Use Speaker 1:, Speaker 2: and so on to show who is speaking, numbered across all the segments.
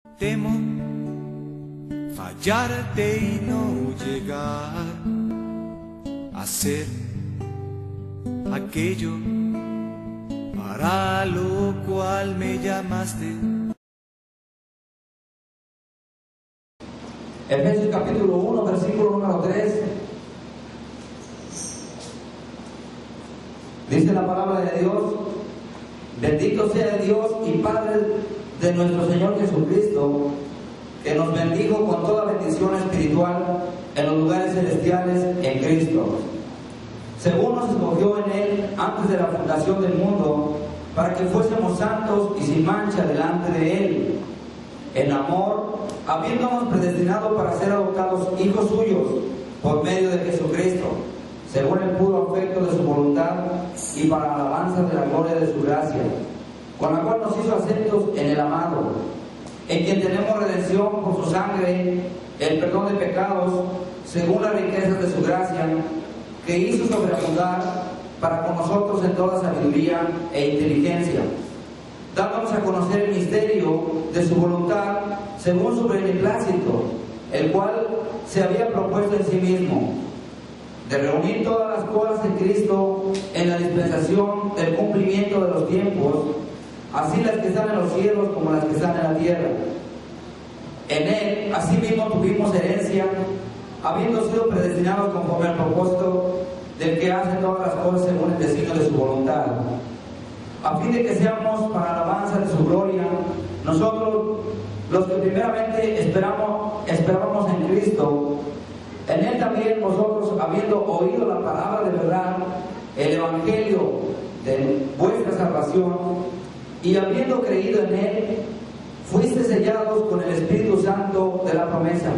Speaker 1: Temo fallarte y no llegar a ser aquello para lo cual me llamaste.
Speaker 2: Efesios capítulo 1, versículo número 3. Dice la palabra de Dios: bendito sea Dios y Padre de nuestro Señor Jesucristo, que nos bendijo con toda bendición espiritual en los lugares celestiales en Cristo, según nos escogió en Él antes de la fundación del mundo, para que fuésemos santos y sin mancha delante de Él, en amor, habiéndonos predestinado para ser adoptados hijos suyos por medio de Jesucristo, según el puro afecto de su voluntad y para alabanza de la gloria de su gracia, con la cual nos hizo aceptos en el amado, en quien tenemos redención por su sangre, el perdón de pecados, según las riquezas de su gracia, que hizo sobreabundar para con nosotros en toda sabiduría e inteligencia, dándonos a conocer el misterio de su voluntad, según su beneplácito, el cual se había propuesto en sí mismo, de reunir todas las cosas en Cristo en la dispensación del cumplimiento de los tiempos, así las que están en los cielos como las que están en la tierra. En Él, asimismo, tuvimos herencia, habiendo sido predestinados conforme al propósito del que hace todas las cosas según el designio de su voluntad, a fin de que seamos para alabanza de su gloria, nosotros, los que primeramente esperábamos en Cristo. En Él también vosotros, habiendo oído la palabra de verdad, el evangelio de vuestra salvación, y habiendo creído en Él, fuiste sellados con el Espíritu Santo de la promesa,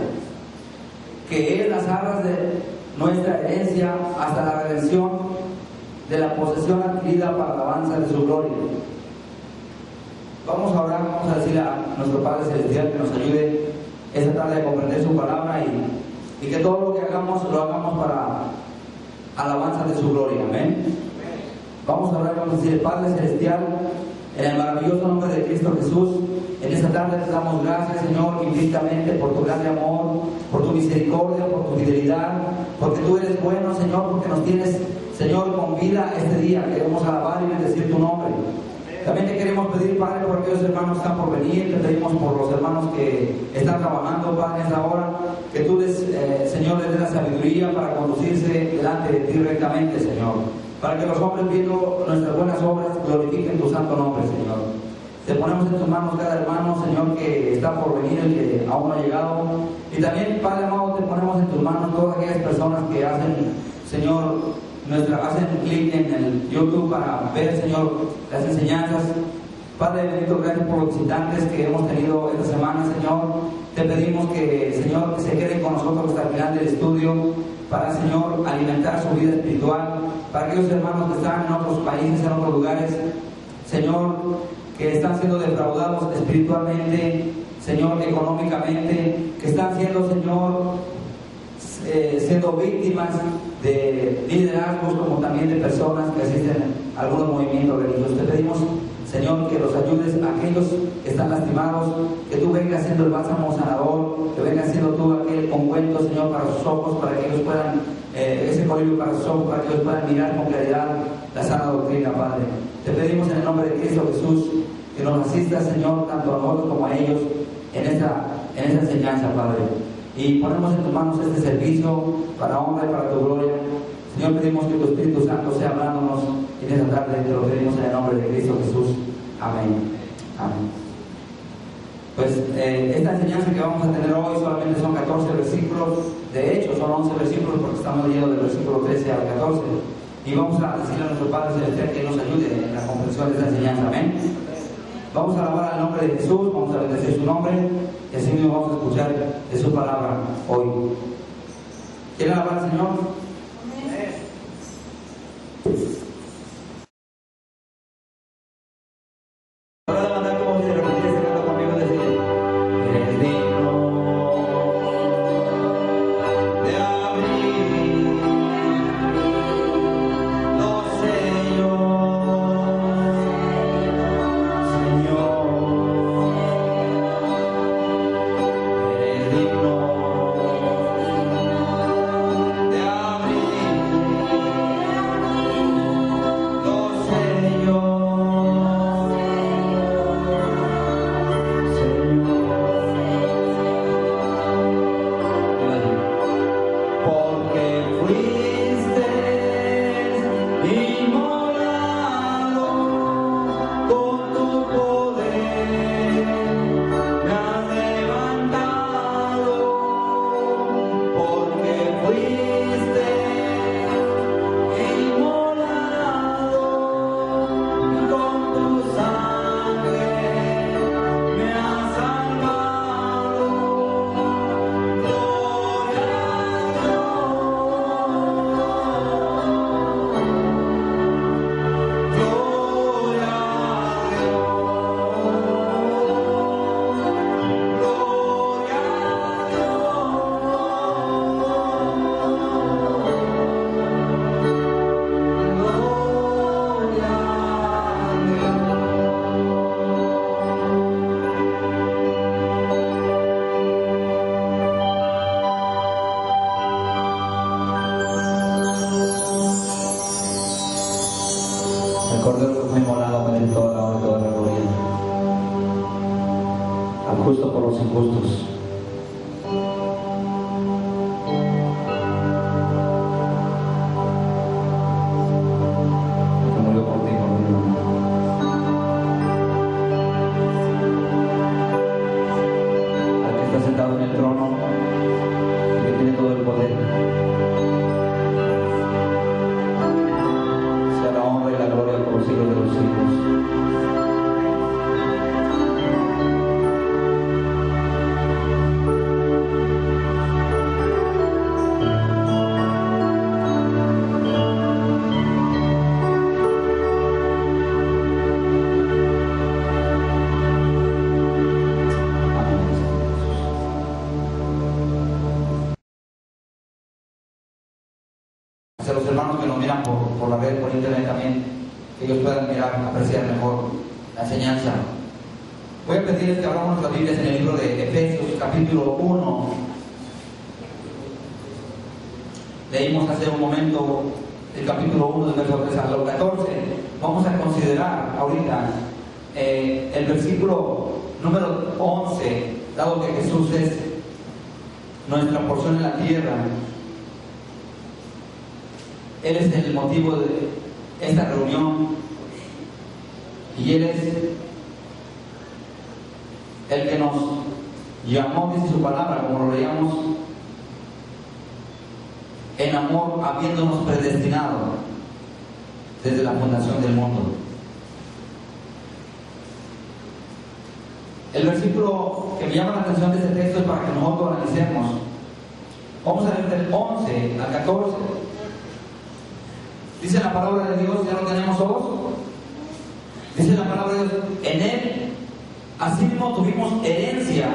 Speaker 2: que es las arras de nuestra herencia hasta la redención de la posesión adquirida para la alabanza de su gloria. Vamos a orar, vamos a decirle a nuestro Padre Celestial que nos ayude esta tarde a comprender su palabra y que todo lo que hagamos lo hagamos para alabanza de su gloria. Amén. Vamos a orar, vamos a decirle: Padre Celestial, en el maravilloso nombre de Cristo Jesús, en esta tarde te damos gracias, Señor, infinitamente por tu grande amor, por tu misericordia, por tu fidelidad, porque tú eres bueno, Señor, porque nos tienes, Señor, con vida este día. Queremos alabar y bendecir tu nombre. También te queremos pedir, Padre, por aquellos hermanos que están por venir. Te pedimos por los hermanos que están trabajando, Padre, en esta hora, que tú Señor, les des la sabiduría para conducirse delante de ti rectamente, Señor, para que los hombres, viendo nuestras buenas obras, glorifiquen tu santo nombre, Señor. Te ponemos en tus manos cada hermano, Señor, que está por venir, el que aún no ha llegado. Y también, Padre amado, te ponemos en tus manos todas aquellas personas que hacen, Señor, hacen clic en el YouTube para ver, Señor, las enseñanzas. Padre bendito, gracias por los visitantes que hemos tenido esta semana, Señor. Te pedimos que, Señor, que se queden con nosotros hasta el final del estudio para, Señor, alimentar su vida espiritual. Para aquellos hermanos que están en otros países, en otros lugares, Señor, que están siendo defraudados espiritualmente, Señor, económicamente, que están siendo, Señor, siendo víctimas de liderazgos como también de personas que asisten a algunos movimientos religiosos. Te pedimos, Señor, que los ayudes a aquellos que están lastimados, que tú vengas siendo el bálsamo sanador, que vengas siendo tú aquel ungüento, Señor, para sus ojos, para que ellos puedan, ese colirio para sus ojos, para que ellos puedan mirar con claridad la sana doctrina, Padre. Te pedimos en el nombre de Cristo Jesús que nos asistas, Señor, tanto a nosotros como a ellos en esta enseñanza, Padre. Y ponemos en tus manos este servicio para honra y para tu gloria. Señor, pedimos que tu Espíritu Santo sea hablándonos en esta tarde. Te lo pedimos en el nombre de Cristo Jesús. Amén. Amén. Pues esta enseñanza que vamos a tener hoy solamente son 14 versículos. De hecho, son 11 versículos porque estamos leyendo del versículo 13 al 14. Y vamos a decirle a nuestro Padre Celestial que nos ayude en la comprensión de esta enseñanza. Amén. Vamos a alabar al nombre de Jesús, vamos a bendecir su nombre y así mismo vamos a escuchar de su palabra hoy. ¿Quieren alabar al Señor? Ahora levantar como si repetir este canto conmigo y decir: eres digno de abrir los sellos, Señor. justo por los injustos. Que murió por ti, por mí. Al que está sentado en el trono, que tiene todo el poder, sea la honra y la gloria por los siglos de los siglos. A los hermanos que nos miran por la red, por internet también, que ellos puedan mirar, apreciar mejor la enseñanza. Voy a pedirles que abramos nuestras Biblias en el libro de Efesios, capítulo 1. Leímos hace un momento el capítulo 1 del verso 3 al 14. Vamos a considerar ahorita el versículo número 11, dado que Jesús es nuestra porción en la tierra. Él es el motivo de esta reunión y Él es el que nos llamó, dice su palabra, como lo leíamos, en amor, habiéndonos predestinado desde la fundación del mundo. El versículo que me llama la atención de este texto es para que nosotros lo analicemos. Vamos a leer del 11 al 14. Dice la palabra de Dios, ya lo tenemos todos. Dice la palabra de Dios, en Él asimismo tuvimos herencia,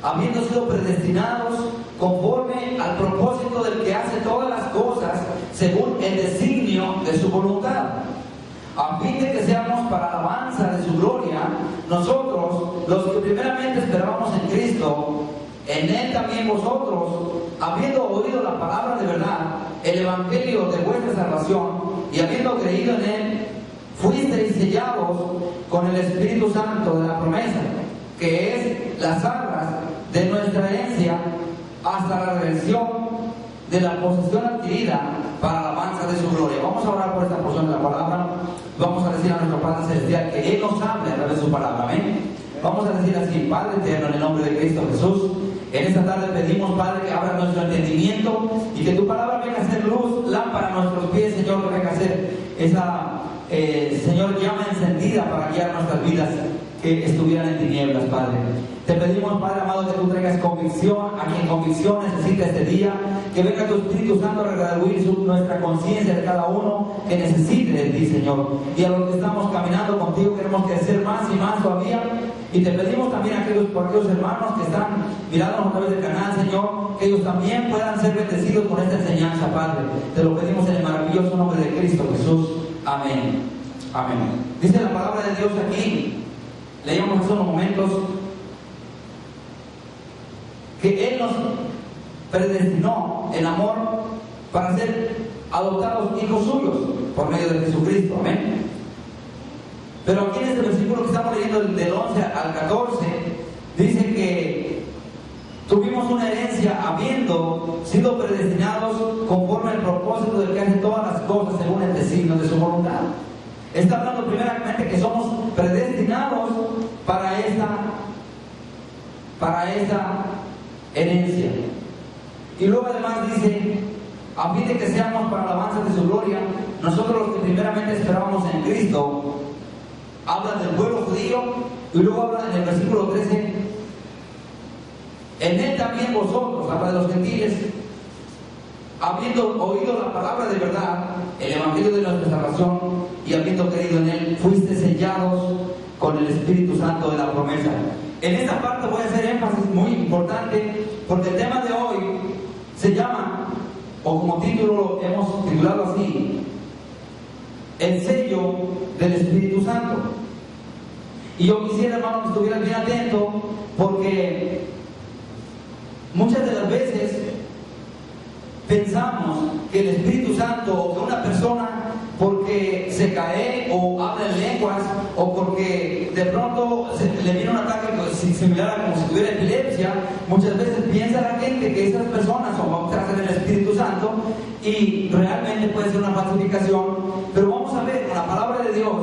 Speaker 2: habiendo sido predestinados conforme al propósito del que hace todas las cosas según el designio de su voluntad, a fin de que seamos para alabanza de su gloria, nosotros, los que primeramente esperábamos en Cristo, en Él también vosotros, habiendo oído la palabra de verdad, el evangelio de vuestra salvación, y habiendo creído en Él, fuisteis sellados con el Espíritu Santo de la promesa, que es las arras de nuestra herencia, hasta la redención de la posesión adquirida para la alabanza de su gloria. Vamos a orar por esta porción de la palabra. Vamos a decir a nuestro Padre Celestial que Él nos hable a través de su palabra. Amén. Vamos a decir así: Padre eterno, en el nombre de Cristo Jesús, en esta tarde pedimos, Padre, que abra nuestro entendimiento y que tu palabra venga a ser luz, lámpara a nuestros pies, Señor, que venga a ser esa, Señor, llama encendida para guiar nuestras vidas que estuvieran en tinieblas, Padre. Te pedimos, Padre amado, que tú traigas convicción a quien convicción necesita este día, que venga tu Espíritu Santo a redarguir nuestra conciencia de cada uno que necesite de ti, Señor. Y a los que estamos caminando contigo queremos crecer más y más todavía. Y te pedimos también por aquellos hermanos que están mirándonos a través del canal, Señor, que ellos también puedan ser bendecidos con esta enseñanza, Padre. Te lo pedimos en el maravilloso nombre de Cristo Jesús. Amén. Amén. Dice la palabra de Dios aquí, leíamos hace unos momentos, que Él nos predestinó en amor para ser adoptados hijos suyos por medio de Jesucristo. Amén. Pero aquí en este versículo que estamos leyendo del 11 al 14, dice que tuvimos una herencia habiendo sido predestinados conforme al propósito del que hace todas las cosas según el designio de su voluntad. Está hablando primeramente que somos predestinados para esta herencia. Y luego además dice, a fin de que seamos para alabanza de su gloria, nosotros los que primeramente esperábamos en Cristo. Habla del pueblo judío y luego habla en el versículo 13, en Él también vosotros, habla de los gentiles, habiendo oído la palabra de verdad, el evangelio de nuestra salvación, y habiendo creído en Él, fuiste sellados con el Espíritu Santo de la promesa. En esta parte voy a hacer énfasis muy importante, porque el tema de hoy se llama, o como título hemos titulado así, el sello del Espíritu Santo. Y yo quisiera, hermano, que estuvieran bien atentos, porque muchas de las veces pensamos que el Espíritu Santo, o que una persona, porque se cae o habla en lenguas, o porque de pronto le viene un ataque similar a como si tuviera epilepsia, muchas veces piensa la gente que esas personas son bautizadas en el Espíritu Santo y realmente puede ser una falsificación, pero vamos a ver con la palabra de Dios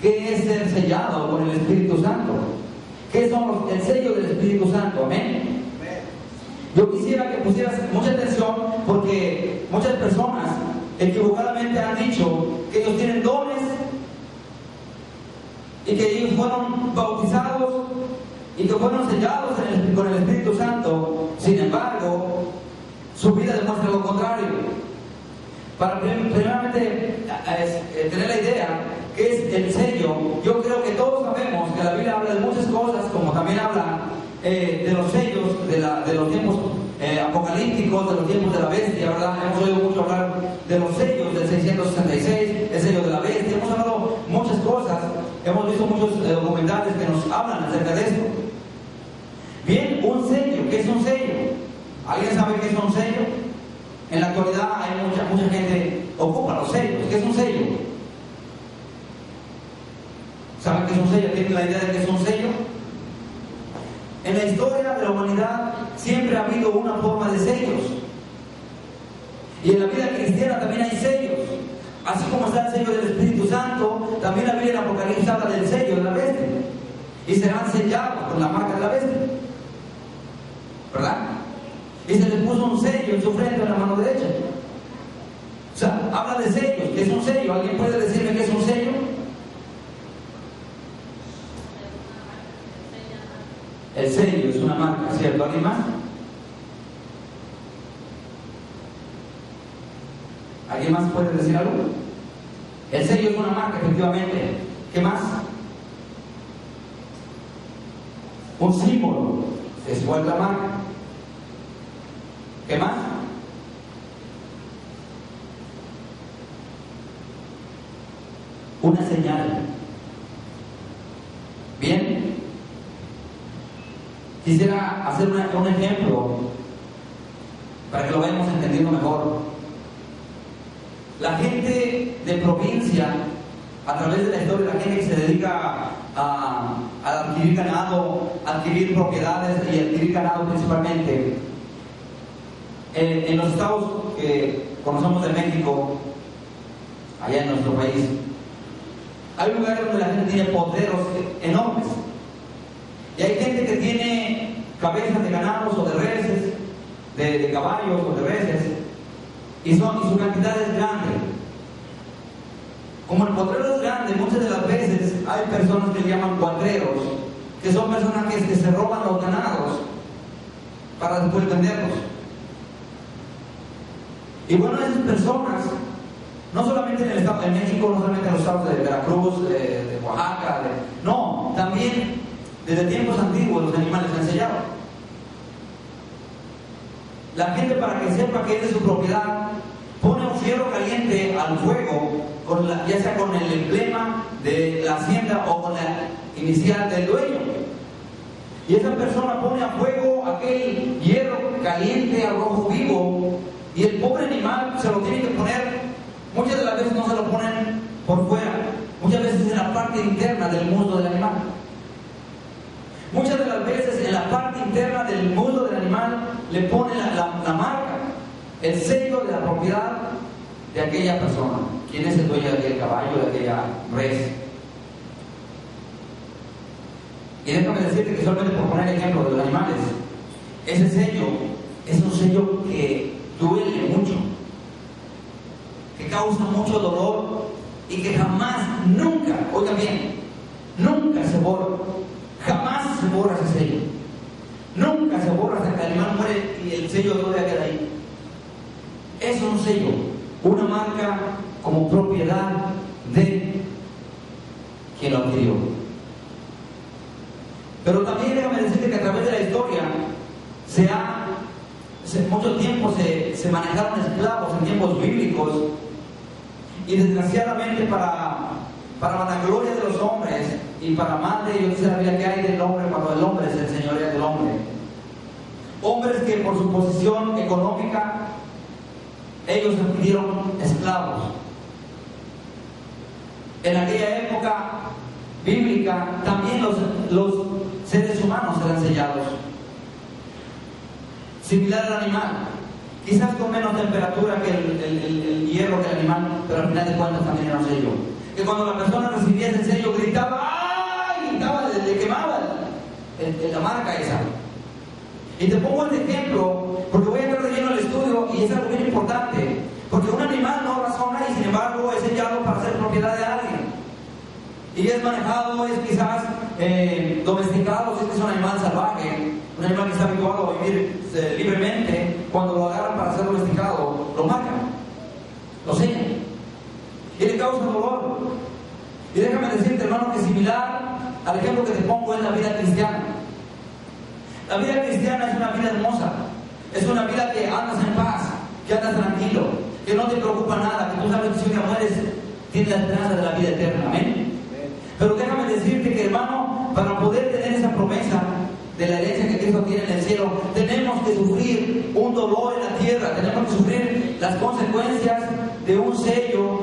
Speaker 2: qué es ser sellado con el Espíritu Santo, qué son el sello del Espíritu Santo, amén. Yo quisiera que pusieras mucha atención porque muchas personas equivocadamente han dicho que ellos tienen dones y que ellos fueron bautizados y que fueron sellados con el Espíritu Santo. Sin embargo, su vida demuestra lo contrario. Para primeramente tener la idea que es el sello, yo creo que todos sabemos que la Biblia habla de muchas cosas, como también habla de los sellos de los tiempos apocalípticos, de los tiempos de la bestia, ¿verdad? Hemos oído mucho hablar de los sellos del 666, el sello de la bestia, hemos hablado muchas cosas, hemos visto muchos documentales que nos hablan acerca de esto. Bien, un sello, ¿qué es un sello? ¿Alguien sabe qué es un sello? En la actualidad hay mucha gente ocupa los sellos. ¿Qué es un sello? ¿Saben qué es un sello? ¿Tienen la idea de qué es un sello? En la historia de la humanidad siempre ha habido una forma de sellos. Y en la vida cristiana también hay sellos. Así como está el sello del Espíritu Santo, también la Biblia en Apocalipsis habla del sello de la bestia. Y serán sellados con la marca de la bestia. ¿Verdad? Y se les puso un sello en su frente, en la mano derecha. O sea, habla de sellos. ¿Qué es un sello? ¿Alguien puede decirme qué es un sello? El sello es una marca, ¿cierto? ¿Alguien más? ¿Alguien más puede decir algo? El sello es una marca, efectivamente. ¿Qué más? Un símbolo es igual la marca. ¿Qué más? Una señal. Bien. Quisiera hacer un ejemplo para que lo vayamos entendiendo mejor. La gente de provincia, a través de la historia, la gente que se dedica a adquirir ganado, adquirir propiedades y adquirir ganado principalmente, en los estados que conocemos de México, allá en nuestro país, hay lugares donde la gente tiene potreros enormes. Y hay gente que tiene cabezas de ganados o de reses, de caballos o de reses, y su cantidad es grande. Como el potrero es grande, muchas de las veces hay personas que le llaman cuadreros, que son personas que se roban los ganados para después venderlos. Y bueno, esas personas, no solamente en el estado de México, no solamente en los estados de Veracruz, de Oaxaca, no, también desde tiempos antiguos los animales se han sellado. La gente, para que sepa que es de su propiedad, pone un fierro caliente al fuego, ya sea con el emblema de la hacienda o con la inicial del dueño. Y esa persona pone a fuego aquel hierro caliente al rojo vivo, y el pobre animal se lo tiene que poner. Muchas de las veces no se lo ponen por fuera, muchas veces en la parte interna del muslo del animal. Muchas de las veces en la parte interna del muslo del animal le ponen la marca, el sello de la propiedad de aquella persona. ¿Quién es el dueño de aquel caballo, de aquella res? Y déjame decirte que solamente por poner ejemplo de los animales, ese sello es un sello que duele mucho, que causa mucho dolor y que jamás, nunca, oiga bien, nunca se borra. Jamás se borra ese sello. Nunca se borra hasta que el animal muere y el sello todavía queda ahí. Es un sello, una marca como propiedad de quien lo adquirió. Pero también déjame decirte que a través de la historia mucho tiempo se manejaron esclavos en tiempos bíblicos, y desgraciadamente para vanagloria de los hombres y para mal de ellos, dice la Biblia, que hay del hombre cuando el hombre es el señoría del hombre. Hombres que por su posición económica ellos adquirieron esclavos. En aquella época bíblica, también los seres humanos serán sellados. Similar al animal, quizás con menos temperatura que el hierro que el animal, pero al final de cuentas también era un sello. Que cuando la persona recibía ese sello gritaba, ¡ay! Gritaba, le quemaba la marca esa. Y te pongo este ejemplo porque voy a entrar de lleno al estudio y es algo bien importante. Porque un animal no razona y sin embargo es sellado para ser propiedad de alguien. Y es manejado, es quizás domesticado, si es que es un animal salvaje, un animal que está habituado a vivir libremente. Cuando lo agarran para ser domesticado, lo marcan, lo sellan y le causa dolor. Y déjame decirte, hermano, que similar al ejemplo que te pongo es la vida cristiana. La vida cristiana es una vida hermosa, es una vida que andas en paz, que andas tranquilo, que no te preocupa nada, que tú sabes que si un día mueres tienes la esperanza de la vida eterna. Amén. Pero déjame decirte que, hermano, para poder tener esa promesa de la herencia que Cristo tiene en el cielo, tenemos que sufrir un dolor en la tierra, tenemos que sufrir las consecuencias de un sello.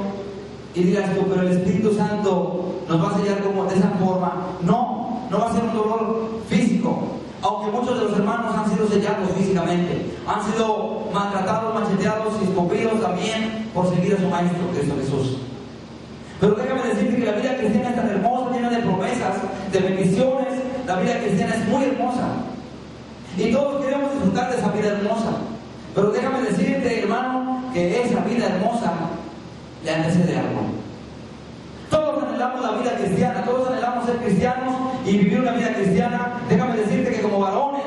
Speaker 2: Y dirás tú, pero el Espíritu Santo nos va a sellar como de esa forma. No, no va a ser un dolor físico, aunque muchos de los hermanos han sido sellados físicamente, han sido maltratados, macheteados y escupidos también por seguir a su Maestro Cristo Jesús. Pero déjame decirte que la vida cristiana es tan hermosa, llena de promesas, de bendiciones. La vida cristiana es muy hermosa y todos queremos disfrutar de esa vida hermosa. Pero déjame decirte, hermano, que esa vida hermosa le antecede algo. Todos anhelamos la vida cristiana, todos anhelamos ser cristianos y vivir una vida cristiana. Déjame decirte que como varones,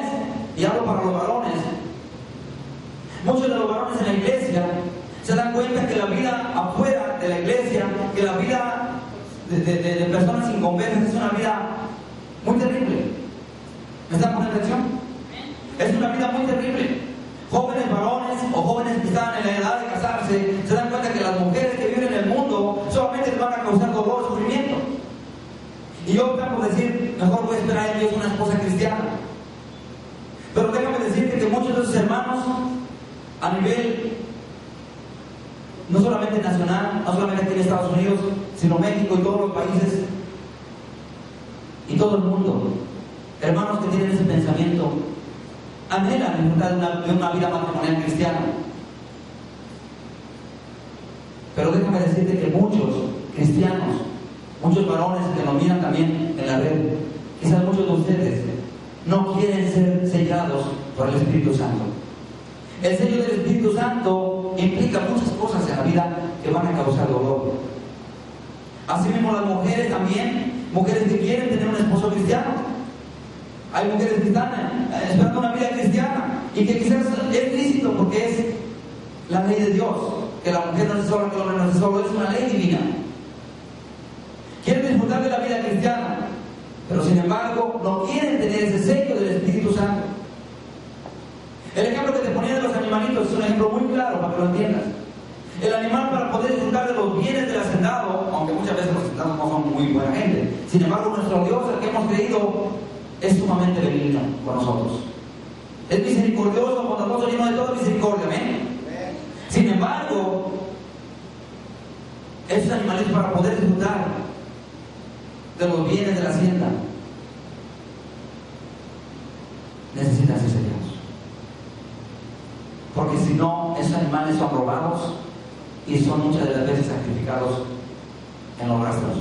Speaker 2: y hablo para los varones, muchos de los varones en la iglesia se dan cuenta que la vida afuera de la iglesia, que la vida de personas inconversas es una vida muy terrible. ¿Me están poniendo atención? Es una vida muy terrible. Jóvenes varones o jóvenes que están en la edad de casarse se dan cuenta que las mujeres que viven en el mundo solamente les van a causar dolor, sufrimiento. Y yo optan por decir, mejor voy a esperar en Dios una esposa cristiana. Pero déjame decirte que muchos de esos hermanos, a nivel no solamente nacional, no solamente aquí en Estados Unidos, sino México y todos los países y todo el mundo, hermanos que tienen ese pensamiento, anhelan disfrutar de una vida matrimonial cristiana. Pero déjame decirte que muchos cristianos, muchos varones que nos miran también en la red, quizás muchos de ustedes, no quieren ser sellados por el Espíritu Santo. El sello del Espíritu Santo implica muchas cosas en la vida que van a causar dolor. Así mismo las mujeres también, mujeres que quieren tener un esposo cristiano. Hay mujeres que están esperando una vida cristiana y que quizás es lícito porque es la ley de Dios, que la mujer no es sola, que el hombre no es solo, es una ley divina. Quieren disfrutar de la vida cristiana, pero sin embargo no quieren tener ese sello del Espíritu Santo. El ejemplo que te ponía de los animalitos es un ejemplo muy claro para que lo entiendas. El animal, para poder disfrutar de los bienes del hacendado, aunque muchas veces los hacendados no son muy buena gente, sin embargo nuestro Dios, el que hemos creído, es sumamente benigno con nosotros. Es misericordioso, bondadoso, lleno de toda misericordia. ¿Amén? Sin embargo, esos animales, para poder disfrutar de los bienes de la hacienda, necesitan ser sellados. Porque si no, esos animales son robados y son muchas de las veces sacrificados en los rastros.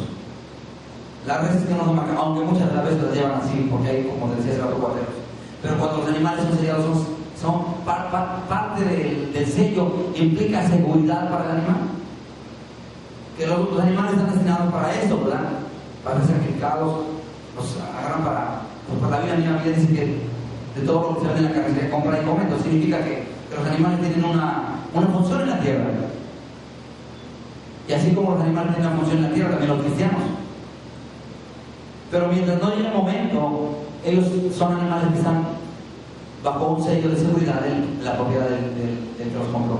Speaker 2: Las veces que no son marcados, aunque muchas de las veces las llevan así, porque hay, como decía, los cuateros. Pero cuando los animales son sellados, son parte del sello, implica seguridad para el animal. Que los animales están destinados para eso, ¿verdad? Para ser sacrificados, los agarran para la vida misma. Dice que de todo lo que se vende en la carnicería, compra y come. Entonces significa que los animales tienen una función en la tierra. Y así como los animales tienen una función en la tierra, también los cristianos. Pero mientras no llegue el momento, ellos son animales que están bajo un sello de seguridad de la propiedad del que los compró.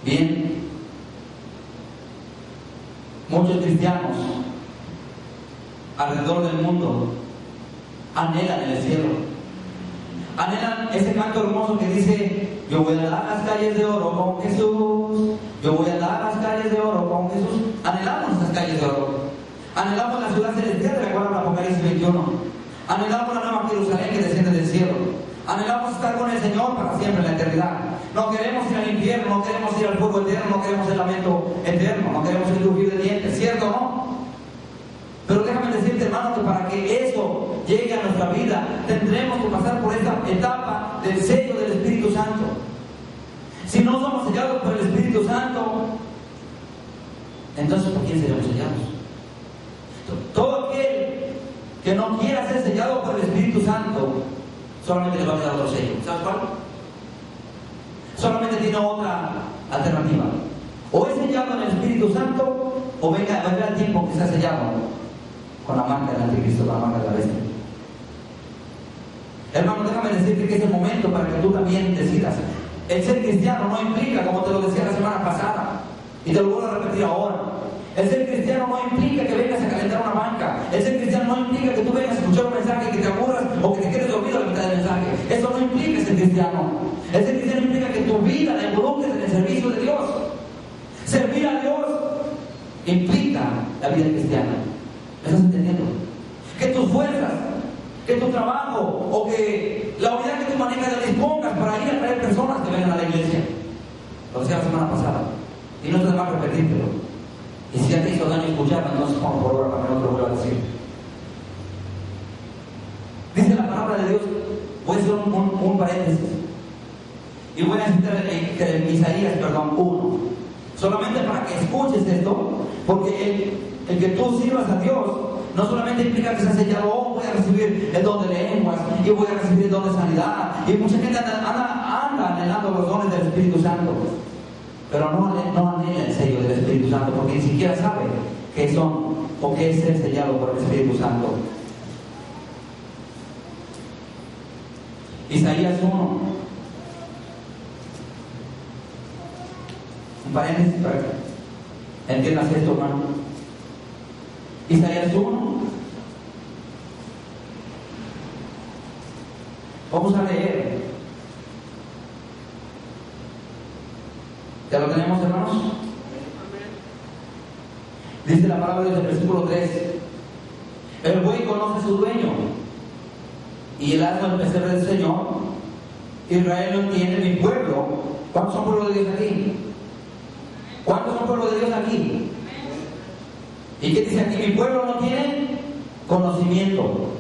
Speaker 2: Bien, muchos cristianos alrededor del mundo anhelan el cielo, anhelan ese canto hermoso que dice: yo voy a andar las calles de oro con Jesús, yo voy a andar las calles de oro con Jesús. Anhelamos estas calles de oro, anhelamos la ciudad celestial de la cual habla Apocalipsis 21, anhelamos la nueva Jerusalén que desciende del cielo, anhelamos estar con el Señor para siempre en la eternidad. No queremos ir al infierno, no queremos ir al fuego eterno, no queremos el lamento eterno, no queremos el crujir de dientes, ¿cierto o no? Pero déjame decirte, hermano, que para que eso llegue a nuestra vida, tendremos que pasar por esta etapa del sello del Espíritu Santo. Si no somos sellados por el Espíritu Santo, entonces ¿por quién seremos sellados? Todo aquel que no quiera ser sellado por el Espíritu Santo, solamente le va a quedar otro sello. ¿Sabes cuál? Solamente tiene otra alternativa. O es sellado en el Espíritu Santo, o vendrá el tiempo que está sellado con la marca del anticristo, con la marca de la bestia. Hermano, déjame decirte que es el momento para que tú también decidas. El ser cristiano no implica, como te lo decía la semana pasada, y te lo vuelvo a repetir ahora, el ser cristiano no implica que vengas a calentar una banca. El ser cristiano no implica que tú vengas a escuchar un mensaje y que te aburras o que te quedes dormido a la mitad del mensaje. Eso no implica ser cristiano. El ser cristiano implica que tu vida la involucres en el servicio de Dios. Servir a Dios implica la vida cristiana. ¿Me estás entendiendo? Que tus fuerzas, que tu trabajo o que la unidad que tú manejas la dispongas para ir a traer personas que vengan a la iglesia. Lo decía la semana pasada. Y no está de más repetírtelo. Y si ya te hizo daño escucharlo, entonces como por ahora para que no te lo vuelva a decir. Dice la palabra de Dios, voy a hacer un paréntesis. Y voy a citar en Isaías, 1. Solamente para que escuches esto, porque el que tú sirvas a Dios no solamente implica que seas sellado, voy a recibir el don de lenguas, y voy a recibir el don de sanidad, y mucha gente anda anhelando los dones del Espíritu Santo, pero no anhela el sello del Espíritu Santo, porque ni siquiera sabe qué son o qué es ser sellado por el Espíritu Santo. Isaías 1. Un paréntesis para que entiendas esto, hermano. Isaías 1. Vamos a leer. ¿Ya lo tenemos, hermanos? Dice la palabra del versículo 3. El buey conoce a su dueño, y el asno el pesebre del Señor. Israel no entiende, mi pueblo. ¿Cuántos son pueblo de Dios aquí? ¿Cuántos son pueblo de Dios aquí? ¿Y qué dice aquí? Mi pueblo no tiene conocimiento.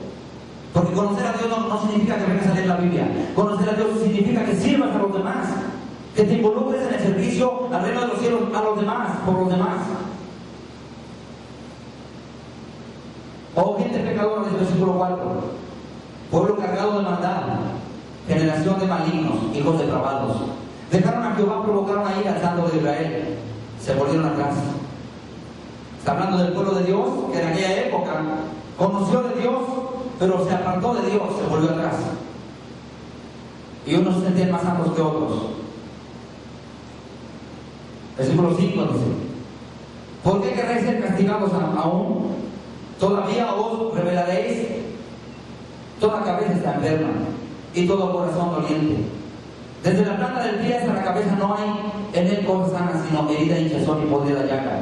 Speaker 2: Porque conocer a Dios no significa que vengas a leer la Biblia. Conocer a Dios significa que sirvas a los demás, que te involucres en el servicio al reino de los cielos a los demás, por los demás. Oh gente pecadora, del versículo 4. Pueblo cargado de maldad, generación de malignos, hijos depravados. Dejaron a Jehová, provocaron a ir al santo de Israel. Se volvieron atrás. Está hablando del pueblo de Dios, que en aquella época conoció de Dios, pero se apartó de Dios, se volvió atrás. Y unos se sentían más santos que otros. Versículo 5 dice: ¿por qué querréis ser castigados aún? Todavía os revelaréis. Toda cabeza está enferma y todo corazón doliente. Desde la planta del pie hasta la cabeza no hay en él cosas sanas, sino herida, hinchazón y podrida llaga.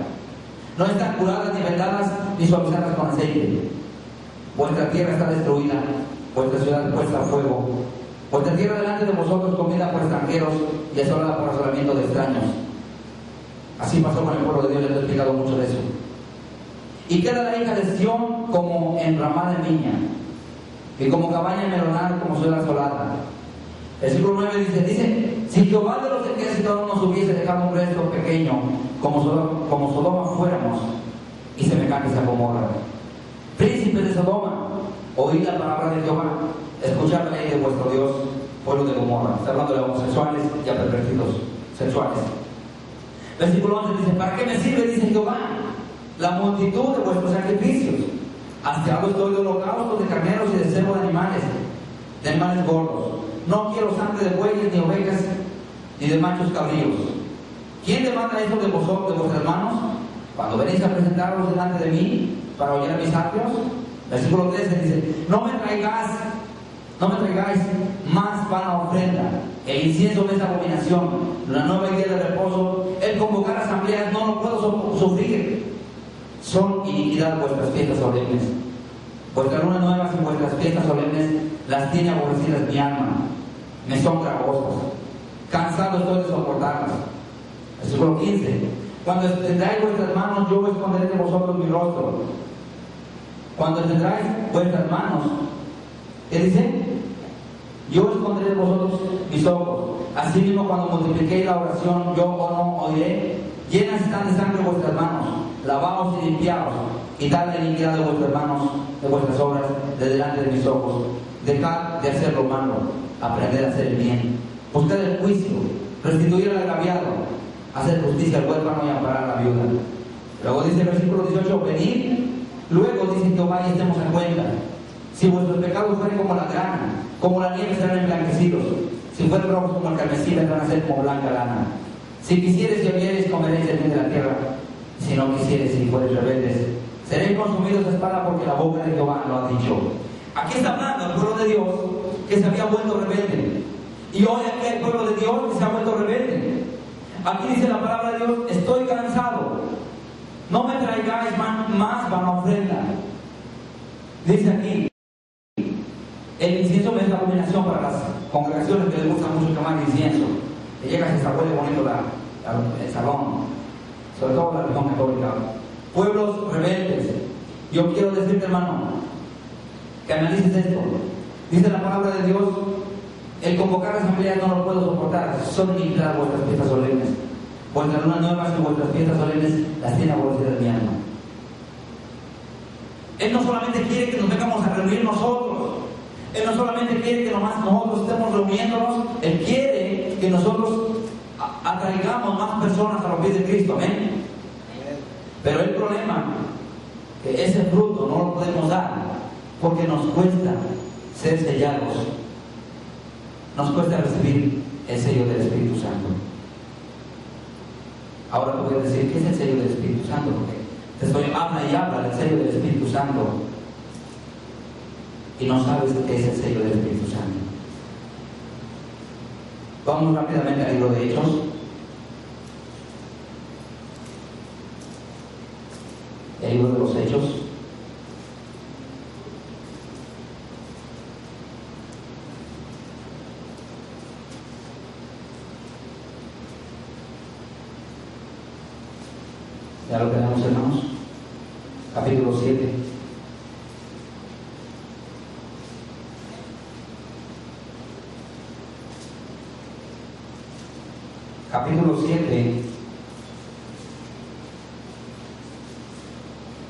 Speaker 2: No están curadas, ni vendadas, ni suavizadas con aceite. Vuestra tierra está destruida, vuestra ciudad puesta a fuego. Vuestra tierra delante de vosotros comida por extranjeros y asolada por asolamiento de extraños. Así pasó con el pueblo de Dios, les he explicado mucho de eso. Y queda la hija de Sión como enramada en viña, y como cabaña en melonar, como suela asolada. Versículo 9 dice, si Jehová de los ejércitos no nos hubiese dejado un resto pequeño, como Sodoma fuéramos, y semejantes a Gomorra. Príncipes de Sodoma, oíd la palabra de Jehová, escuchad la ley de vuestro Dios, pueblo de Gomorra. Está hablando de homosexuales y a pervertidos sexuales. Versículo 11 dice, ¿para qué me sirve, dice Jehová, la multitud de vuestros sacrificios? Hastiado estoy de holocaustos, de carneros y de cebo de animales gordos. No quiero sangre de bueyes, ni ovejas, ni de machos cabríos. ¿Quién demanda eso de vosotros, de vuestros hermanos, cuando venís a presentaros delante de mí para oír mis atrios? Versículo 13 dice, no me traigáis más vana ofrenda, El incienso me es abominación. La nueva día de reposo, el convocar asambleas, no lo puedo sufrir. Son iniquidad vuestras fiestas solemnes. Vuestras lunas nuevas y vuestras fiestas solemnes las tiene aborrecidas mi alma. Me son gravosas. Cansado estoy de soportarlas. Versículo 15. Cuando extendáis vuestras manos, yo esconderé de vosotros mi rostro. Cuando extendáis vuestras manos, ¿qué dice? Yo esconderé de vosotros mis ojos. Asimismo, cuando multipliquéis la oración, yo o no oiré. Llenas están de sangre vuestras manos. Lavaos y limpiaos. Quitad la iniquidad de vuestras manos, de vuestras obras, de delante de mis ojos. Dejad de hacer lo malo. Aprended a hacer el bien. Buscad el juicio. Restituir al agraviado. Hacer justicia al huérfano y amparar a la viuda. Luego dice el versículo 18: venid. Luego dice Jehová y estemos en cuenta. Si vuestros pecados fueren como la grana, como la nieve serán emblanquecidos. Si fueren rojos como el carmesí, vendrán a ser como blanca lana. Si quisieres y vieres, comeréis el bien de la tierra. Si no quisieres y fueres rebeldes, seréis consumidos de espada, porque la boca de Jehová lo ha dicho. Aquí está hablando el pueblo de Dios que se había vuelto rebelde. Y hoy aquí hay el pueblo de Dios que se ha vuelto rebelde. Aquí dice la palabra de Dios: estoy cansado. No me traigáis más vana ofrenda. Dice aquí: el incienso me es la abominación para las congregaciones que les gusta mucho tomar incienso. Que llegas y se huele bonito el salón, sobre todo la religión católica. Pueblos rebeldes. Yo quiero decirte, hermano, que analices esto. Dice la palabra de Dios: el convocar asambleas no lo puedo soportar. Son iniquidad vuestras fiestas solemnes. Vuestras lunas nuevas y vuestras fiestas solemnes las tiene aborrecidas mi alma. Él no solamente quiere que nos vengamos a reunir nosotros. Él no solamente quiere que nomás nosotros estemos reuniéndonos. Él quiere que nosotros atraigamos más personas a los pies de Cristo. Amén. Pero el problema es que ese fruto no lo podemos dar porque nos cuesta ser sellados. Nos cuesta recibir el sello del Espíritu Santo. Ahora te voy a decir: ¿qué es el sello del Espíritu Santo? Porque te estoy habla y habla del sello del Espíritu Santo y no sabes qué es el sello del Espíritu Santo. Vamos rápidamente al libro de Hechos. El libro de los Hechos. Ya lo tenemos, hermanos. Capítulo 7. Capítulo 7.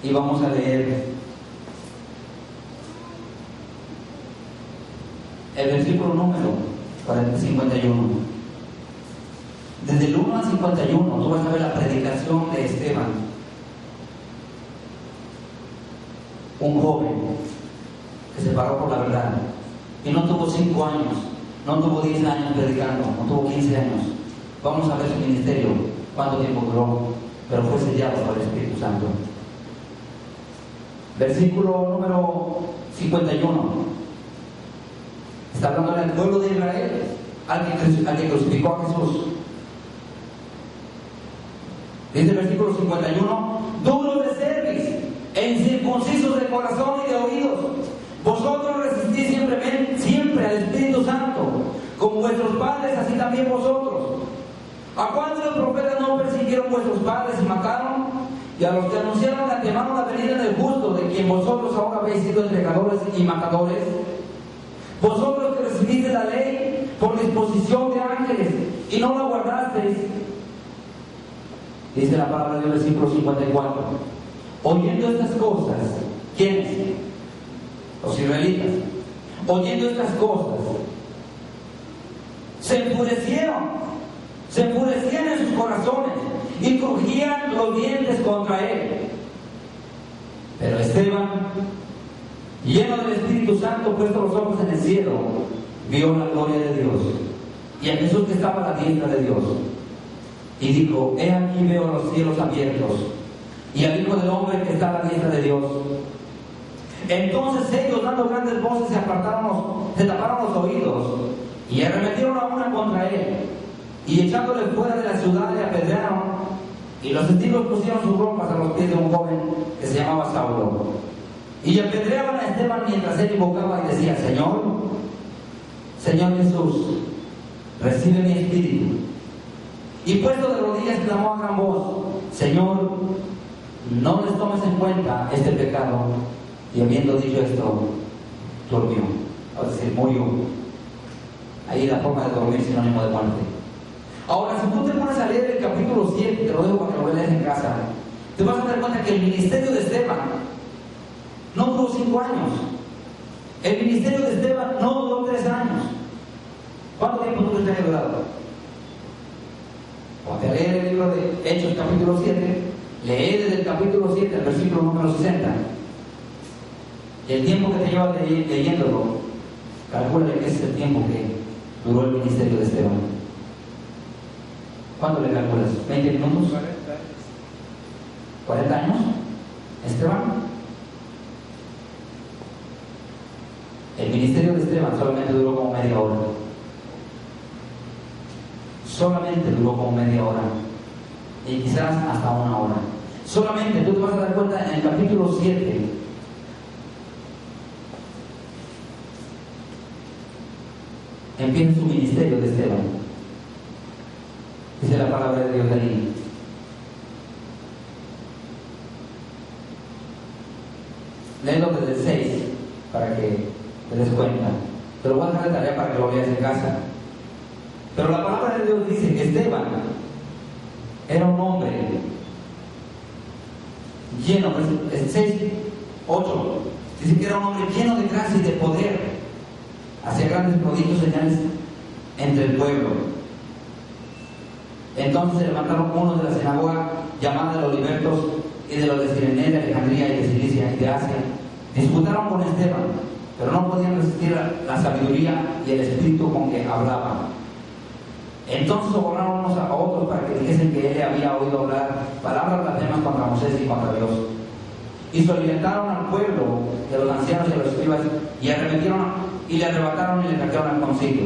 Speaker 2: Y vamos a leer el versículo número 51. Desde el 1 al 51, tú vas a ver la predicación de Esteban, un joven que se paró por la verdad y no tuvo 5 años, no tuvo 10 años predicando, no tuvo 15 años. Vamos a ver su ministerio, cuánto tiempo duró, pero fue sellado por el Espíritu Santo. Versículo número 51. Está hablando del pueblo de Israel, al que crucificó a Jesús. Dice el versículo 51: duros de cerviz e incircuncisos de corazón y de oídos, vosotros resistís siempre al Espíritu Santo, como vuestros padres, así también vosotros. ¿A cuántos los profetas no persiguieron vuestros padres y mataron? Y a los que anunciaron de antemano la venida del justo, de quien vosotros ahora habéis sido entregadores y matadores. Vosotros que recibiste la ley por disposición de ángeles y no la guardasteis. Dice la palabra del versículo 54. Oyendo estas cosas, ¿quiénes? Los israelitas. Oyendo estas cosas, se enfurecieron en sus corazones y crujían los dientes contra él. Pero Esteban, lleno del Espíritu Santo, puesto los ojos en el cielo, vio la gloria de Dios y a Jesús que estaba a la diestra de Dios, y dijo: he aquí veo los cielos abiertos y al Hijo del Hombre que está a la diestra de Dios. Entonces ellos, dando grandes voces, se taparon los oídos Y arremetieron a una contra él, y echándole fuera de la ciudad le apedrearon, y los testigos pusieron sus ropas a los pies de un joven que se llamaba Saulo. Y apedreaban a Esteban mientras él invocaba y decía: Señor, Señor Jesús, recibe mi espíritu. Y puesto de rodillas clamó a gran voz: Señor, no les tomes en cuenta este pecado. Y habiendo dicho esto, durmió, es decir, murió. Ahí la forma de dormir, sinónimo de muerte. Ahora, si tú te pones a leer el capítulo 7, te lo dejo para que lo leas en casa, te vas a dar cuenta que el ministerio de Esteban no duró 5 años. El ministerio de Esteban no duró 3 años. ¿Cuánto tiempo tú crees que haya durado? Cuando te lees el libro de Hechos, capítulo 7, lee desde el capítulo 7 al versículo número 60. Y el tiempo que te llevas leyéndolo, calcula que ese es el tiempo que duró el ministerio de Esteban. ¿Cuánto le calculas? ¿20 minutos? 40 años. Esteban. El ministerio de Esteban solamente duró como media hora. Solamente duró como media hora. Y quizás hasta 1 hora. Solamente, tú te vas a dar cuenta en el capítulo 7. Empieza su ministerio de Esteban. Dice la palabra de Dios ahí. Léelo desde el 6 para que te des cuenta. Te lo voy a dejar de tarea para que lo veas en casa. Pero la palabra de Dios dice que Esteban era un hombre lleno, el 6, 8, dice que era un hombre lleno de gracia y de poder, hacía grandes prodigios, señales entre el pueblo. Entonces se levantaron unos de la sinagoga llamada de los libertos y de los de Cirene, de Alejandría y de Cilicia y de Asia. Disputaron con Esteban, pero no podían resistir la sabiduría y el espíritu con que hablaban. Entonces sobornaron unos a otros para que dijesen que él había oído hablar palabras blasfemas contra Moisés y contra Dios. Y solicitaron al pueblo de los ancianos y a los escribas y arremetieron y le arrebataron y le sacaron al concilio.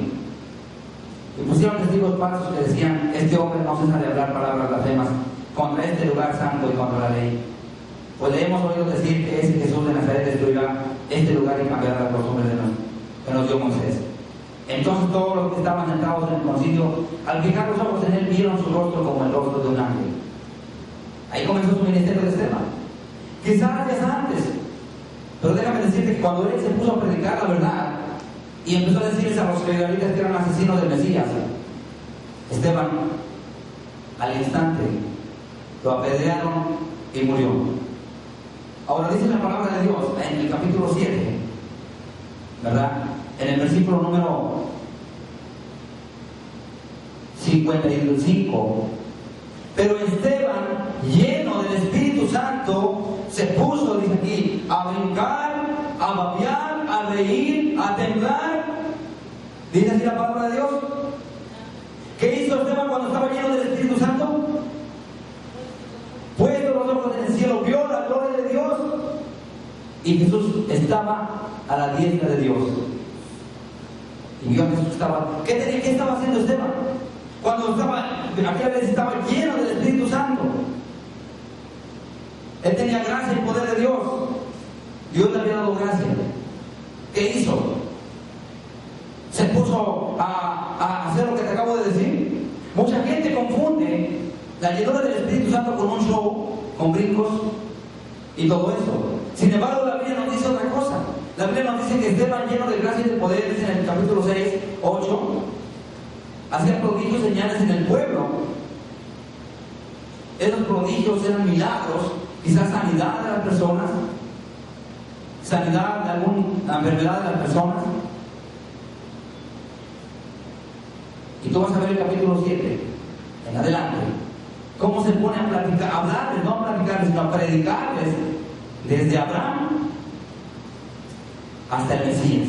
Speaker 2: Y pusieron testigos falsos que decían: este hombre no cesa de hablar palabras blasfemas contra este lugar santo y contra la ley. Pues le hemos oído decir que ese Jesús de Nazaret destruirá este lugar y cambiará las costumbres que nos dio Moisés. Entonces todos los que estaban sentados en el concilio, al fijar los ojos en él, vieron su rostro como el rostro de un ángel. Ahí comenzó su ministerio de Esteban. Quizás días antes, pero déjame decirte que cuando él se puso a predicar la verdad y empezó a decirles a los israelitas que eran asesinos del Mesías, Esteban al instante lo apedrearon y murió. Ahora dice la palabra de Dios en el capítulo 7, ¿verdad? En el versículo número 55: pero Esteban, lleno del Espíritu Santo, se puso, dice aquí, a brincar, a babear, a reír, a temblar. Dice así la palabra de Dios. ¿Qué hizo Esteban cuando estaba lleno del Espíritu Santo? Puesto los ojos en el cielo, vio la gloria de Dios, y Jesús estaba a la diestra de Dios. Y vio a Jesús estaba. ¿Qué estaba haciendo Esteban? Cuando aquella vez estaba lleno del Espíritu Santo. Él tenía gracia y poder de Dios. Dios le había dado gracia. ¿Qué hizo? Se puso a hacer lo que te acabo de decir. Mucha gente confunde la llenura del Espíritu Santo con un show, con brincos y todo eso. Sin embargo, la Biblia nos dice otra cosa. La Biblia nos dice que Esteban, lleno de gracia y de poder, dice en el capítulo 6, 8, hacía prodigios, señales en el pueblo. Esos prodigios eran milagros, quizás sanidad de las personas, sanidad de alguna enfermedad de las personas. Y tú vas a ver el capítulo 7, en adelante, cómo se pone a platicar, a hablarles, no a platicarles, sino a predicarles, desde Abraham hasta el Mesías.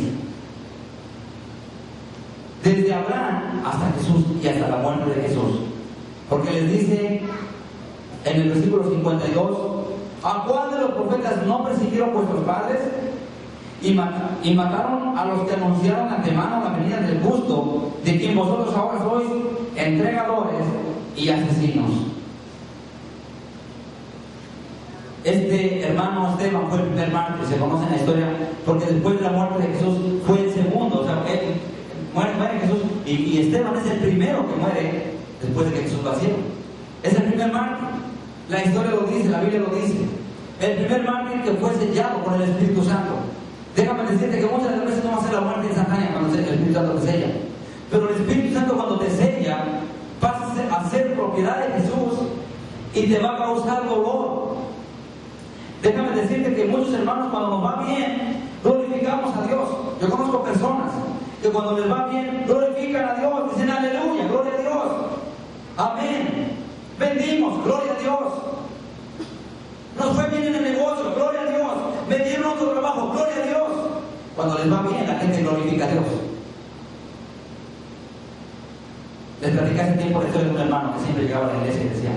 Speaker 2: Desde Abraham hasta Jesús y hasta la muerte de Jesús. Porque les dice en el versículo 52: ¿a cuál de los profetas no persiguieron vuestros padres? y mataron a los que anunciaron antemano la venida del justo, de quien vosotros ahora sois entregadores y asesinos. Este hermano Esteban fue el primer mártir, se conoce en la historia, porque después de la muerte de Jesús fue el segundo. O sea, él muere Jesús y Esteban es el primero que muere después de que Jesús lo hacía. Es el primer mártir. La historia lo dice, la Biblia lo dice. El primer mártir que fue sellado por el Espíritu Santo. Déjame decirte que muchas veces no va a ser la muerte instantánea cuando el Espíritu Santo te sella. Pero el Espíritu Santo cuando te sella, pasas a ser propiedad de Jesús y te va a causar dolor. Déjame decirte que muchos hermanos cuando nos va bien, glorificamos a Dios. Yo conozco personas que cuando les va bien, glorifican a Dios, dicen aleluya, gloria a Dios, amén, bendimos, gloria a Dios. Nos fue bien en el negocio, gloria a Dios, me dieron otro trabajo, gloria a Dios. Cuando les va bien, la gente glorifica a Dios. Les platicé hace tiempo la historia de un hermano que siempre llegaba a la iglesia y decía: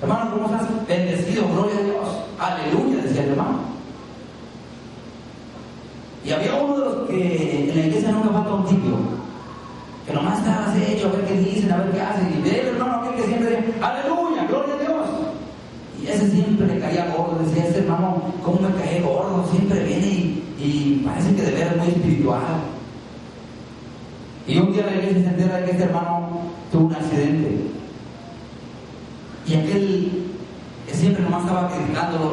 Speaker 2: hermano, ¿cómo estás? Bendecido, gloria a Dios, aleluya, decía el hermano. Y había uno de los que en la iglesia nunca falta un tibio, que nomás está acecho a ver qué dicen, a ver qué hacen, y ve el hermano aquel que siempre decía aleluya, gloria a Dios. Y ese siempre le caía gordo, decía: este hermano, ¿cómo me cae gordo? Siempre viene y parece que de veras es muy espiritual. Y un día la iglesia se entera de que este hermano tuvo un accidente. Y aquel que siempre nomás estaba criticándolo,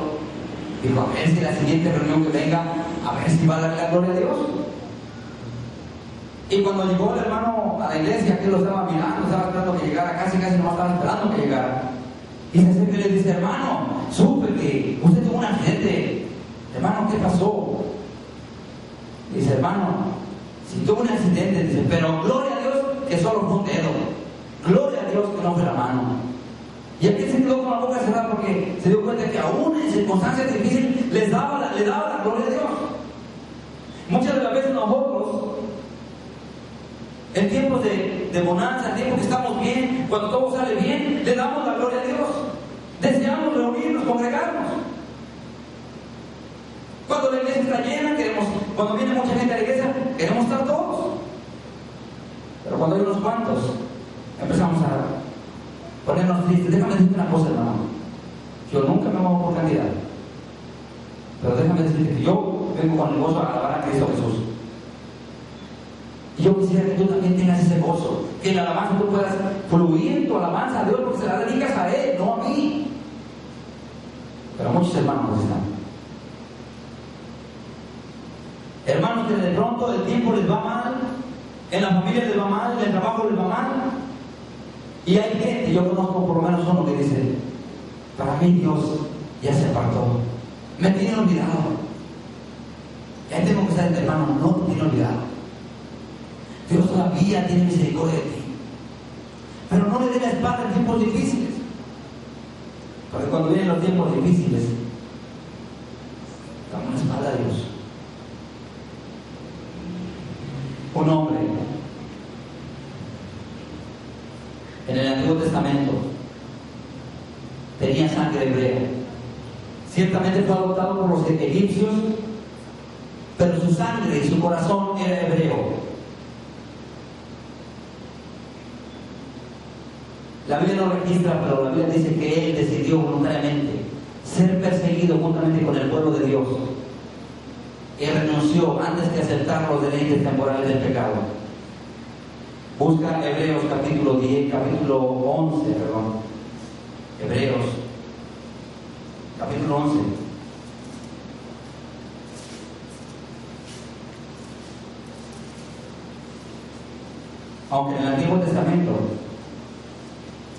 Speaker 2: dijo: a ver si la siguiente reunión que venga, a ver si va a darle la gloria a Dios. Y cuando llegó el hermano a la iglesia, aquel lo estaba mirando, estaba esperando que llegara, casi nomás estaba esperando que llegara. Y se acerca y le dice: hermano, supe que usted tuvo un accidente. Hermano, ¿qué pasó? Dice: hermano, si tuvo un accidente, dice, pero gloria a Dios que solo fue un dedo. Gloria a Dios que no fue la mano. Y aquel se quedó con la boca cerrada porque se dio cuenta que aún en circunstancias difíciles le daba la gloria a Dios. Muchas de las veces nosotros, en tiempos de bonanza, en tiempos que estamos bien, cuando todo sale bien, le damos la gloria a Dios. Deseamos reunirnos, congregarnos. Cuando la iglesia está llena, cuando viene mucha gente a la iglesia, queremos estar todos. Pero cuando hay unos cuantos, empezamos a ponernos tristes. Déjame decirte una cosa, hermano. Yo nunca me muevo por cantidad. Pero déjame decirte que yo vengo con el gozo a alabar a Cristo Jesús. Y yo quisiera que tú también tengas ese gozo. Que en la alabanza tú puedas fluir en tu alabanza a Dios, porque se la dedicas a Él, no a mí. Pero muchos hermanos están. Hermanos que de pronto el tiempo les va mal, en la familia les va mal, en el trabajo les va mal. Y hay gente, yo conozco por lo menos uno que dice: para mí Dios ya se apartó, me tiene olvidado. Ya tengo que estar, hermano, no te tiene olvidado. Dios todavía tiene misericordia de ti. Pero no le dé la espalda en tiempos difíciles. Porque cuando vienen los tiempos difíciles, damos la espalda a Dios. Un hombre en el Antiguo Testamento tenía sangre hebrea. Ciertamente fue adoptado por los egipcios, pero su sangre y su corazón era hebreo. La Biblia no registra, pero la Biblia dice que él decidió voluntariamente ser perseguido juntamente con el pueblo de Dios. Y renunció antes que aceptar los deleites temporales del pecado. Busca Hebreos capítulo 11, Hebreos capítulo 11. Aunque en el Antiguo Testamento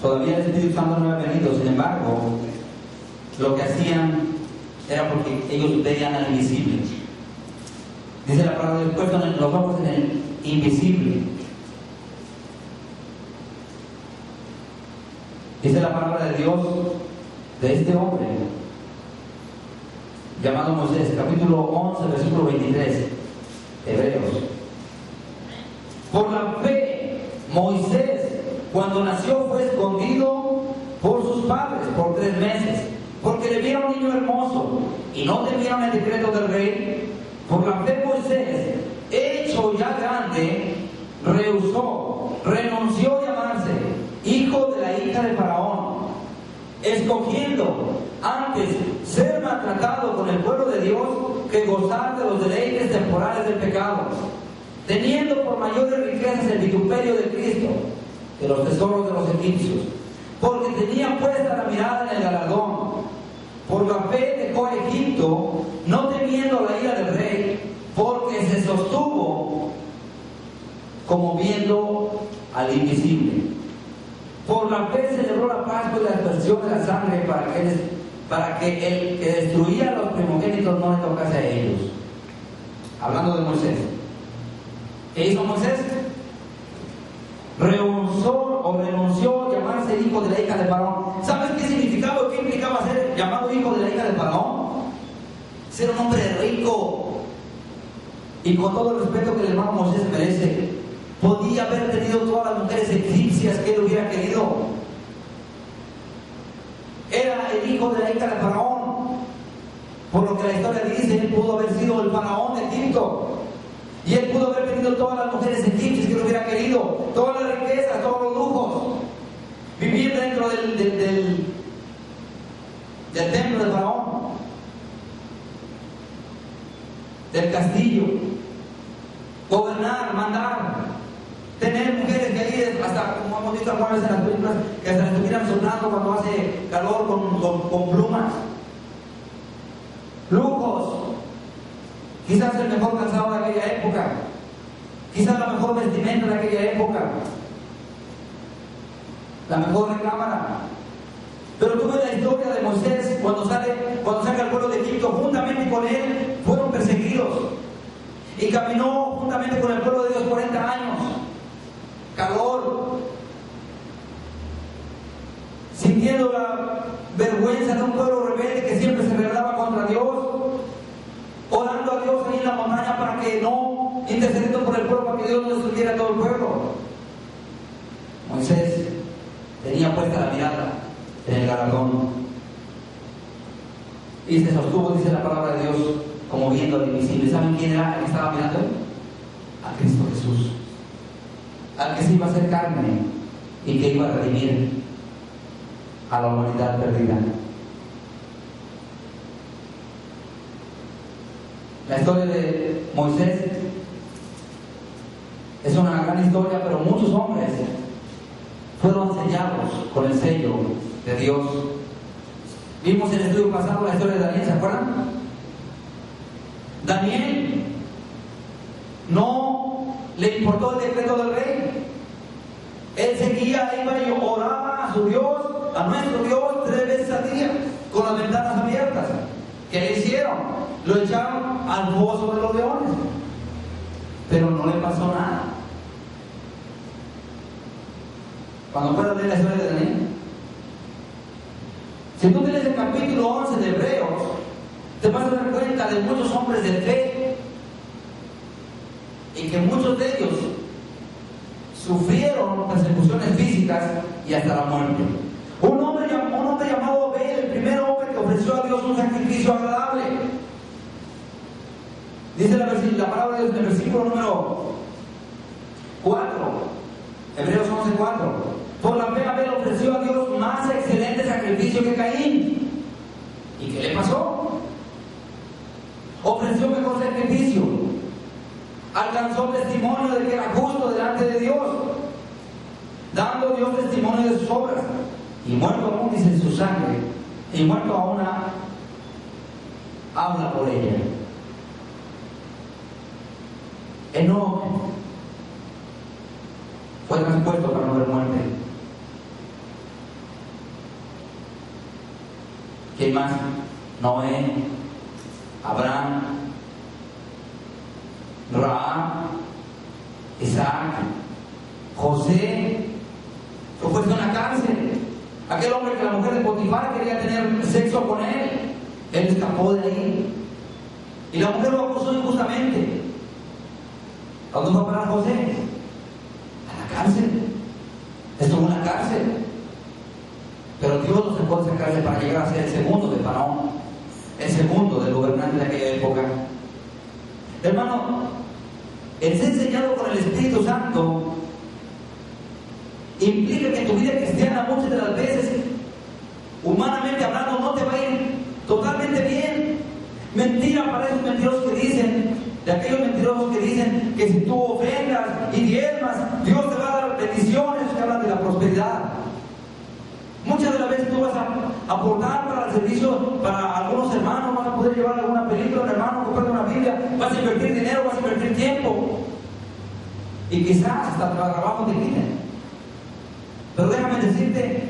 Speaker 2: todavía el Espíritu Santo no había venido, sin embargo, lo que hacían era porque ellos veían al invisible. Dice la palabra: después con los ojos en el invisible. Dice la palabra de Dios de este hombre llamado Moisés, capítulo 11, versículo 23, Hebreos. Por la fe, Moisés, cuando nació, fue escondido por sus padres por 3 meses, porque le vieron un niño hermoso y no temieron el decreto del rey, Por la fe Moisés, hecho ya grande, renunció a llamarse hijo de la hija de Faraón, escogiendo antes ser maltratado con el pueblo de Dios que gozar de los deleites temporales del pecado, teniendo por mayores riquezas el vituperio de Cristo que los tesoros de los egipcios, porque tenía puesta la mirada en el galardón. Por la fe dejó a Egipto, no temiendo la ira del rey, porque se sostuvo como viendo al invisible. Por la fe celebró la Pascua y la aspersión de la sangre para que el que destruía a los primogénitos no le tocase a ellos. Hablando de Moisés. ¿Qué hizo Moisés? Renunció a llamarse hijo de la hija de Faraón. ¿Sabes qué significaba o qué implicaba ser llamado hijo de la hija de Faraón? Ser un hombre rico. Y con todo el respeto que el hermano Moisés merece, podía haber tenido todas las mujeres egipcias que él hubiera querido. Era el hijo de la hija de Faraón. Por lo que la historia dice, él pudo haber sido el faraón de Egipto. Y él pudo haber tenido todas las mujeres egipcias que él hubiera querido, todas las riquezas, todos los lujos. Vivir dentro del templo de Faraón, del castillo, gobernar, mandar, tener mujeres que ahí, hasta como hemos visto algunas veces en las películas, que hasta estuvieran sonando cuando hace calor con plumas. Lujos. Quizás el mejor calzado de aquella época, quizás la mejor vestimenta de aquella época, la mejor recámara. Pero tú ves la historia de Moisés cuando saca al pueblo de Egipto, juntamente con él fueron perseguidos y caminó juntamente con el pueblo de Dios 40 años, calor, sintiendo la vergüenza de un pueblo rebelde que siempre se rebelaba contra Dios, orando a Dios ahí en la montaña para que no, intercediendo por el pueblo para que Dios no destruyera a todo el pueblo. Moisés tenía puesta la mirada en el galardón y se sostuvo, dice la palabra de Dios, como viendo al invisible. ¿Saben quién era el que estaba mirando? A Cristo Jesús, al que se iba a hacer carne y que iba a redimir a la humanidad perdida. La historia de Moisés es una gran historia, pero muchos hombres fueron sellados con el sello de Dios. Vimos en el estudio pasado la historia de Daniel, ¿se acuerdan? Daniel no le importó el decreto del rey. Él seguía, iba y oraba a su Dios, a nuestro Dios, 3 veces al día, con las ventanas abiertas. ¿Qué le hicieron? Lo echaron al foso de los leones, pero no le pasó nada. Cuando puedas leer la historia de Daniel, si tú tienes el capítulo 11 de Hebreos, te vas a dar cuenta de muchos hombres de fe y que muchos de ellos sufrieron persecuciones físicas y hasta la muerte. Un hombre llamado Abel, el primer hombre que ofreció a Dios un sacrificio agradable. Dice la palabra de Dios en el versículo número 4, Hebreos 11:4. Por la fe Abel ofreció a Dios más excelente sacrificio que Caín. ¿Y qué le pasó? Ofreció mejor sacrificio. Alcanzó testimonio de que era justo delante de Dios, dando Dios testimonio de sus obras. Y muerto aún, dice, su sangre, y muerto aún habla por ella. Enoc fue traspuesto para no ver muerte. ¿Quién más? Noé, Abraham, Rahab, Isaac, José, fue puesto en la cárcel. Aquel hombre que la mujer de Potifar quería tener sexo con él, él escapó de ahí. Y la mujer lo acusó injustamente. ¿A dónde fue a parar José? A la cárcel. Estuvo en la cárcel. Pero Dios lo sacó de esa cárcel para llegar a ser el segundo de Faraón, el segundo del gobernante de aquella época. Hermano, el ser enseñado con el Espíritu Santo implica que tu vida cristiana muchas de las veces, humanamente hablando, no te va a ir totalmente bien. Mentira para esos mentirosos que dicen, de aquellos mentirosos que dicen que si tú ofrendas y diezmas, Dios te va a dar bendiciones, que hablan de la prosperidad. Muchas de las veces tú vas a aportar para el servicio, para algunos hermanos, vas a poder llevar alguna película, un hermano, comprar una Biblia, vas a invertir dinero, vas a invertir tiempo. Y quizás hasta trabajo te quiten. Pero déjame decirte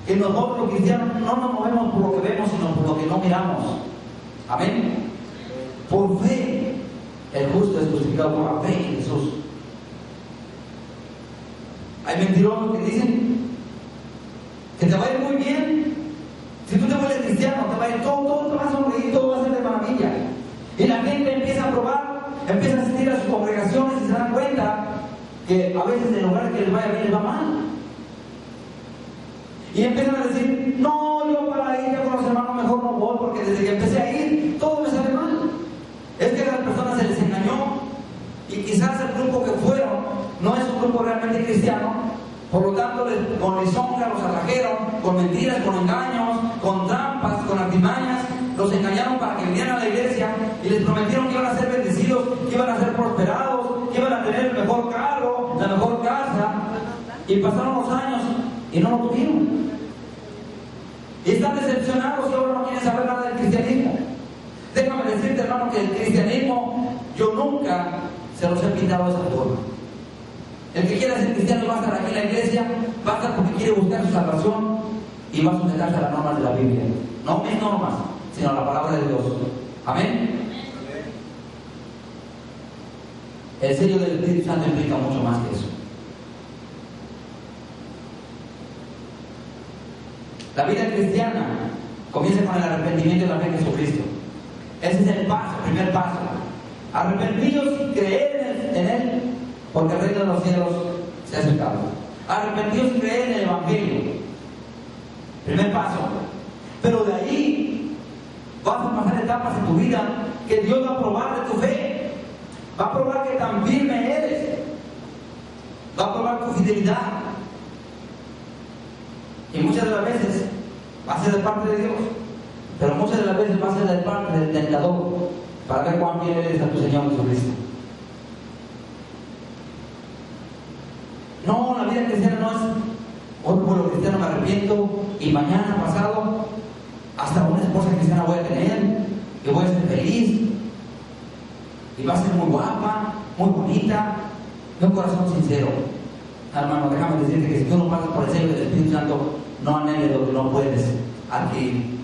Speaker 2: que nosotros los cristianos no nos movemos por lo que vemos, sino por lo que no miramos. Amén. Por fe, el justo es justificado por la fe en Jesús. Hay mentirosos que dicen que te va a ir muy bien. Si tú te vuelves cristiano, te va a ir todo te va a sonreír, todo va a ser de maravilla. Y la gente empieza a probar, empieza a asistir a sus congregaciones y se dan cuenta que a veces en lugar de que les vaya bien, les va mal. Y empiezan a decir, no, yo para ir con los hermanos mejor no voy, porque desde que empecé a ir, todo me sale mal. Es que a las personas se les engañó, y quizás el grupo que fueron no es un grupo realmente cristiano, por lo tanto con lisonja los atrajeron, con mentiras, con engaños, con trampas, con artimañas, los engañaron para que vinieran a la iglesia y les prometieron que iban a ser bendecidos, que iban a ser prosperados, que iban a tener el mejor carro, la mejor casa, y pasaron los años y no lo tuvieron. Y están decepcionados y ahora no quieren saber nada del cristianismo. Déjame decirte, hermano, que el cristianismo yo nunca se los he pintado de esa forma. El que quiera ser cristiano va a estar aquí en la iglesia, va a estar porque quiere buscar su salvación y va a sujetarse a las normas de la Biblia. No mis normas, sino a la palabra de Dios. Amén. El sello del Espíritu Santo implica mucho más que eso. La vida cristiana comienza con el arrepentimiento de la fe en Jesucristo. Ese es el paso, el primer paso. Arrepentíos y creer en Él, porque el reino de los cielos se ha acercado. Arrepentíos y creer en el Evangelio. Primer paso. Pero de ahí vas a pasar etapas en tu vida que Dios va a probar de tu fe. Va a probar que tan firme eres. Va a probar tu fidelidad. Y muchas de las veces va a ser de parte de Dios, pero muchas de las veces va a ser de parte del tentador, para ver cuán fiel eres a tu Señor Jesucristo. No, la vida cristiana no es hoy por lo cristiano me arrepiento y mañana pasado hasta una esposa cristiana voy a tener y voy a ser feliz y va a ser muy guapa, muy bonita, de un corazón sincero. Hermano, déjame decirte que si tú no pasas por el sello del Espíritu Santo, no anheles lo que no puedes adquirir.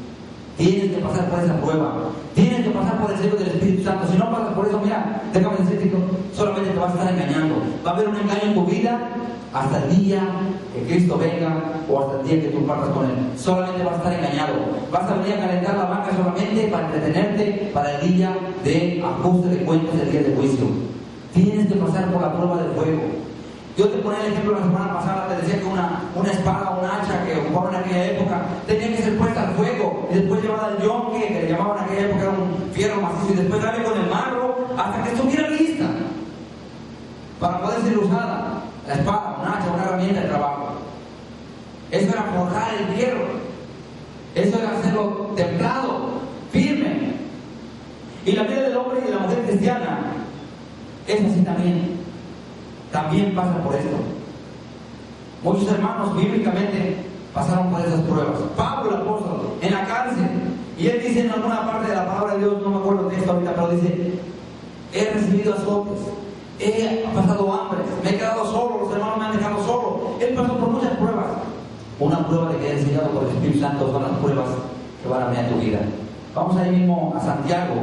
Speaker 2: Tienes que pasar por esa prueba. Tienes que pasar por el sello del Espíritu Santo. Si no pasas por eso, mira, déjame decirte que solamente te vas a estar engañando. Va a haber un engaño en tu vida hasta el día que Cristo venga o hasta el día que tú partas con Él. Solamente vas a estar engañado. Vas a venir a calentar la banca solamente para entretenerte para el día de ajuste de cuentas, el día de juicio. Tienes que pasar por la prueba del fuego. Yo te ponía el ejemplo la semana pasada, te decía que una espada o un hacha que ocupaban en aquella época tenía que ser puesta al fuego y después llevada al yonque, que le llamaban en aquella época, era un fierro macizo, y después darle con el marro hasta que estuviera lista para poder ser usada. La espada, un hacha, una herramienta de trabajo. Eso era forjar el hierro, eso era hacerlo templado, firme. Y la vida del hombre y de la mujer cristiana es así también. También pasa por esto. Muchos hermanos bíblicamente pasaron por esas pruebas. Pablo el apóstol en la cárcel, y él dice en alguna parte de la palabra de Dios, no me acuerdo de esto ahorita, pero dice: he recibido azotes, he pasado hambre, me he quedado solo, los hermanos me han dejado solo. Él pasó por muchas pruebas. Una prueba de que eres enseñado por el Espíritu Santo son las pruebas que van a venir a tu vida. Vamos ahí mismo a Santiago.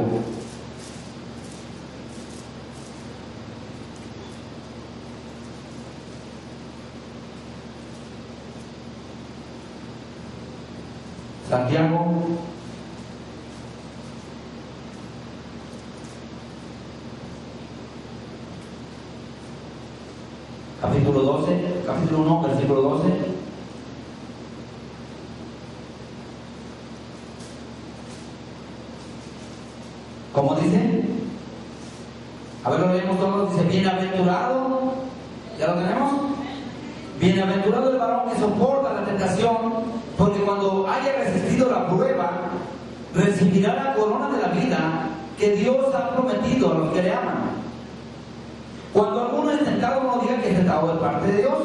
Speaker 2: Santiago, capítulo 12, capítulo 1, versículo 12. ¿Cómo dice? A ver, lo leemos todos. Dice, bienaventurado. ¿Ya lo tenemos? Bienaventurado el varón que soporta la tentación, porque cuando haya resistido la prueba, recibirá la corona de la vida que Dios ha prometido a los que le aman. Cuando alguno es tentado, no diga que es tentado de parte de Dios,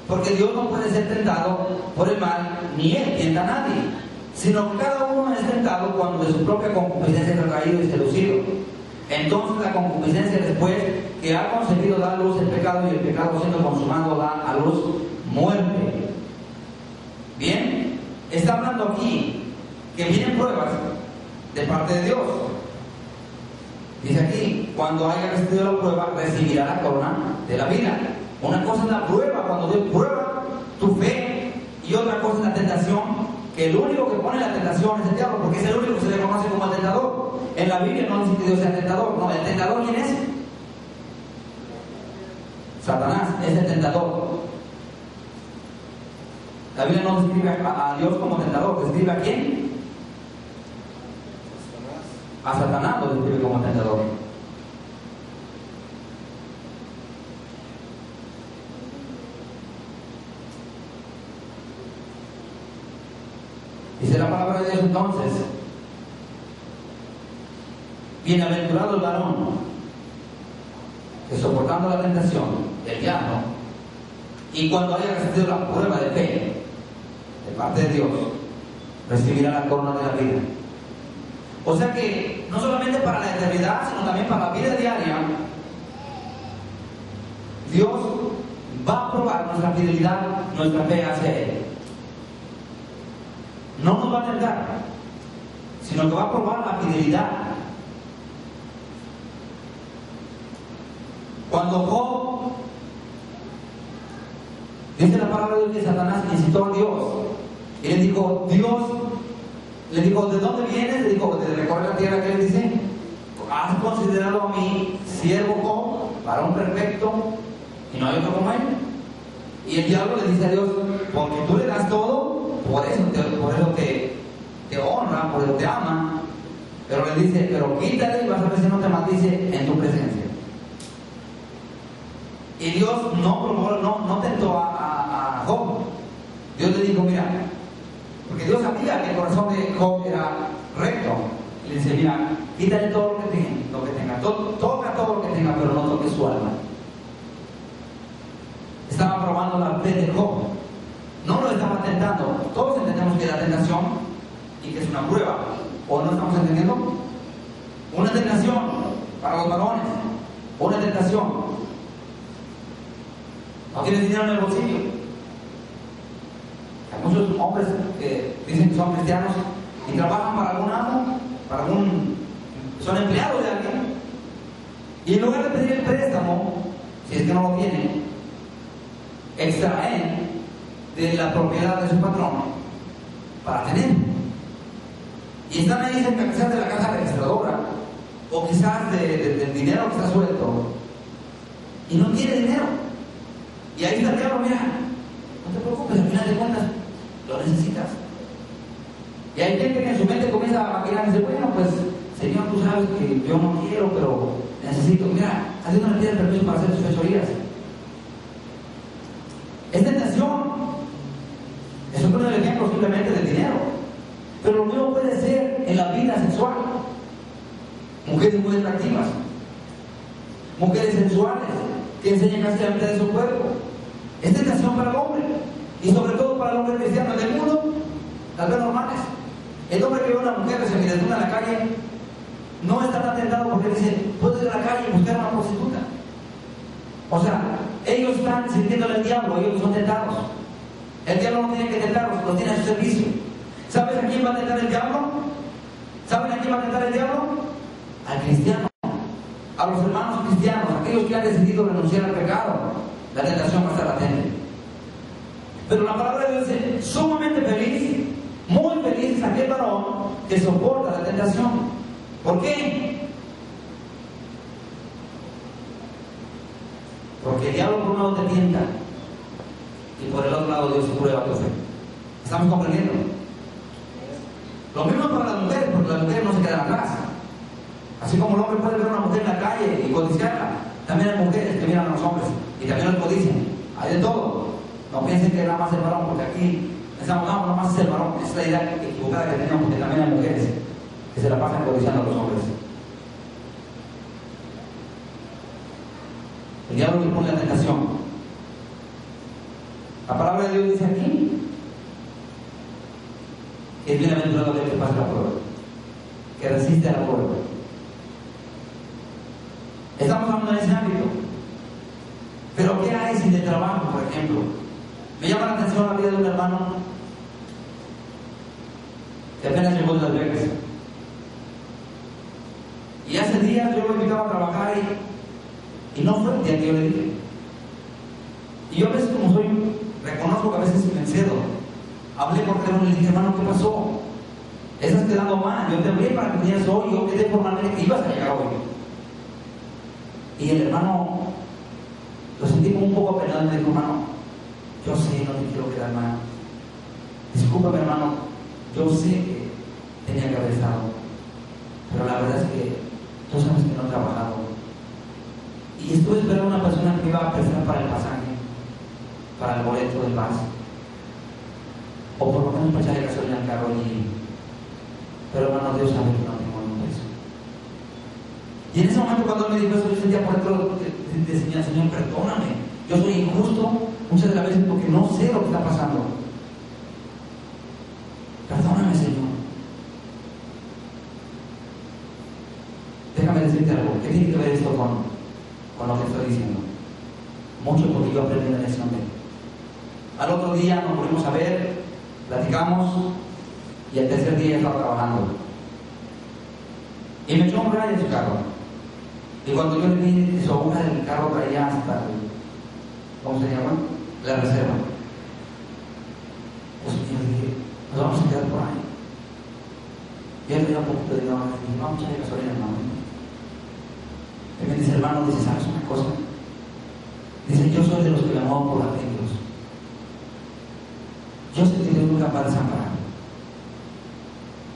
Speaker 2: porque Dios no puede ser tentado por el mal, ni él tienta a nadie, sino que cada uno es tentado cuando de su propia concupiscencia es recaído y seducido. Entonces la concupiscencia, después que ha concebido, da a luz el pecado, y el pecado, siendo consumado, da a luz muerte. Bien, está hablando aquí que vienen pruebas de parte de Dios. Dice aquí, cuando haya resistido la prueba, recibirá la corona de la vida. Una cosa es la prueba, cuando Dios prueba tu fe, y otra cosa es la tentación, que el único que pone la tentación es el diablo, porque es el único que se le conoce como el tentador. En la Biblia no dice que Dios sea tentador, no, el tentador, ¿quién es? Satanás es el tentador. La Biblia no describe a Dios como tentador, describe a quién? A Satanás lo describe como tentador. Dice la palabra de Dios entonces, bienaventurado el varón que soportando la tentación del diablo, y cuando haya resistido la prueba de fe de parte de Dios, recibirá la corona de la vida. O sea que no solamente para la eternidad, sino también para la vida diaria, Dios va a probar nuestra fidelidad, nuestra fe hacia Él. No nos va a tentar, sino que va a probar la fidelidad. Cuando Job, dice la palabra de Dios que Satanás incitó a Dios y le dijo, le dijo, ¿de dónde vienes? Le dijo, de recorrer la tierra. ¿Qué le dice? ¿Has considerado a mi siervo Job, varón perfecto, y no hay otro como él? Y el diablo le dice a Dios, porque tú le das todo, por eso te honra, por eso te ama. Pero le dice, pero quítale y vas a ver si no te maldice en tu presencia. Y Dios no tentó a Job. Dios le dijo, mira, porque Dios sabía que el corazón de Job era recto. Y le dice, mira, quítale todo lo que tenga, toca todo lo que tenga, pero no toque su alma. Estaba probando la fe de Job. No lo estaba tentando. Todos entendemos que es la tentación y que es una prueba. ¿O no estamos entendiendo? Una tentación para los varones. Una tentación. No tienes dinero en el bolsillo. Hay muchos hombres que dicen que son cristianos y trabajan para algún amo, son empleados de alguien. Y en lugar de pedir el préstamo, si es que no lo tienen, extraen de la propiedad de su patrón para tener. Y están ahí quizás de la caja registradora, o quizás del dinero que está suelto, y no tiene dinero. Y ahí está el diablo, mira, no te preocupes, al final de cuentas lo necesitas. Y hay gente que en su mente comienza a maquinar y dice, bueno, pues Señor, tú sabes que yo no quiero, pero necesito. Mira, a Dios no le pide permiso para hacer sus fechorías. Es tentación. Es un ejemplo simplemente del dinero. Pero lo mismo puede ser en la vida sexual. Mujeres muy atractivas, mujeres sensuales que enseñan casi la mitad de su cuerpo. Es tentación para el hombre, y sobre todo para el hombre cristiano del mundo, las vez normales. El hombre que ve a una mujer que se desnuda en la calle no está tan tentado porque dice, puedo ir a la calle y buscar a una prostituta. O sea, ellos están sintiéndole al diablo, ellos son tentados. El diablo no tiene que tentarlos, los tiene a su servicio. ¿Sabes a quién va a tentar el diablo? ¿Saben a quién va a tentar el diablo? Al cristiano, a los hermanos cristianos, aquellos que han decidido renunciar al pecado. La tentación va a estar latente. Pero la palabra de Dios dice, sumamente feliz, muy feliz es aquel varón que soporta la tentación. ¿Por qué? Porque el diablo por un lado te tienta y por el otro lado Dios prueba tu fe. ¿Estamos comprendiendo? Lo mismo para las mujeres, porque las mujeres no se quedan atrás. Así como el hombre puede ver a una mujer en la calle y codiciarla, también hay mujeres que miran a los hombres y también los codician. Hay de todo. No piensen que nada más el varón, porque aquí pensamos, no, nada más es el varón. Esa es la idea equivocada que tenemos, porque también hay mujeres que se la pasan codiciando a los hombres. El diablo le pone la tentación. La palabra de Dios dice aquí que es bienaventurado aquel que pasa la prueba, que resiste a la prueba. Estamos hablando de ese ámbito. Pero ¿qué hay sin el trabajo, por ejemplo? Me llama la atención la vida de un hermano que apenas llegó de Las Vegas. Y hace días yo lo invitaba a trabajar y no fue el día que yo le dije. Y yo a veces, como soy, reconozco que a veces me encedo. Hablé por teléfono y le dije, hermano, ¿qué pasó? Estás quedando mal. Yo te hablé para que vinieras hoy. Yo quedé formalmente que ibas a llegar hoy. Y el hermano lo sentí como un poco apenado y me dijo, hermano, yo sé, no te quiero quedar mal. Discúlpame, hermano, yo sé que tenía que haber estado, pero la verdad es que tú sabes que no he trabajado. Y estuve esperando a una persona que me iba a prestar para el pasaje, para el boleto del bus, o por lo menos para echarle gasolina al carro y... Pero hermano, Dios sabe que no tengo ningún peso. Y en ese momento cuando él me dijo eso, yo sentía por dentro de Señor, perdóname. Yo soy injusto muchas de las veces porque no sé lo que está pasando. Perdóname, Señor. Déjame decirte algo. ¿Qué tiene que ver esto con lo que estoy diciendo? Mucho, porque yo aprendí la lección de él. Al otro día nos volvimos a ver, platicamos y al tercer día ya estaba trabajando. Y me echó un rayo en su carro. Y cuando yo le vi su aguja del carro traía hasta ¿cómo se llama? La reserva. Pues yo dije, nos vamos a quedar por ahí. Y él me dio un poquito de dinero y dije, vamos a echarle gasolina, hermano. Y me dice, hermano, dice, ¿sabes una cosa? Dice, yo soy de los que me muevo por la fe de Dios. Yo sé que Dios nunca va a desamparar.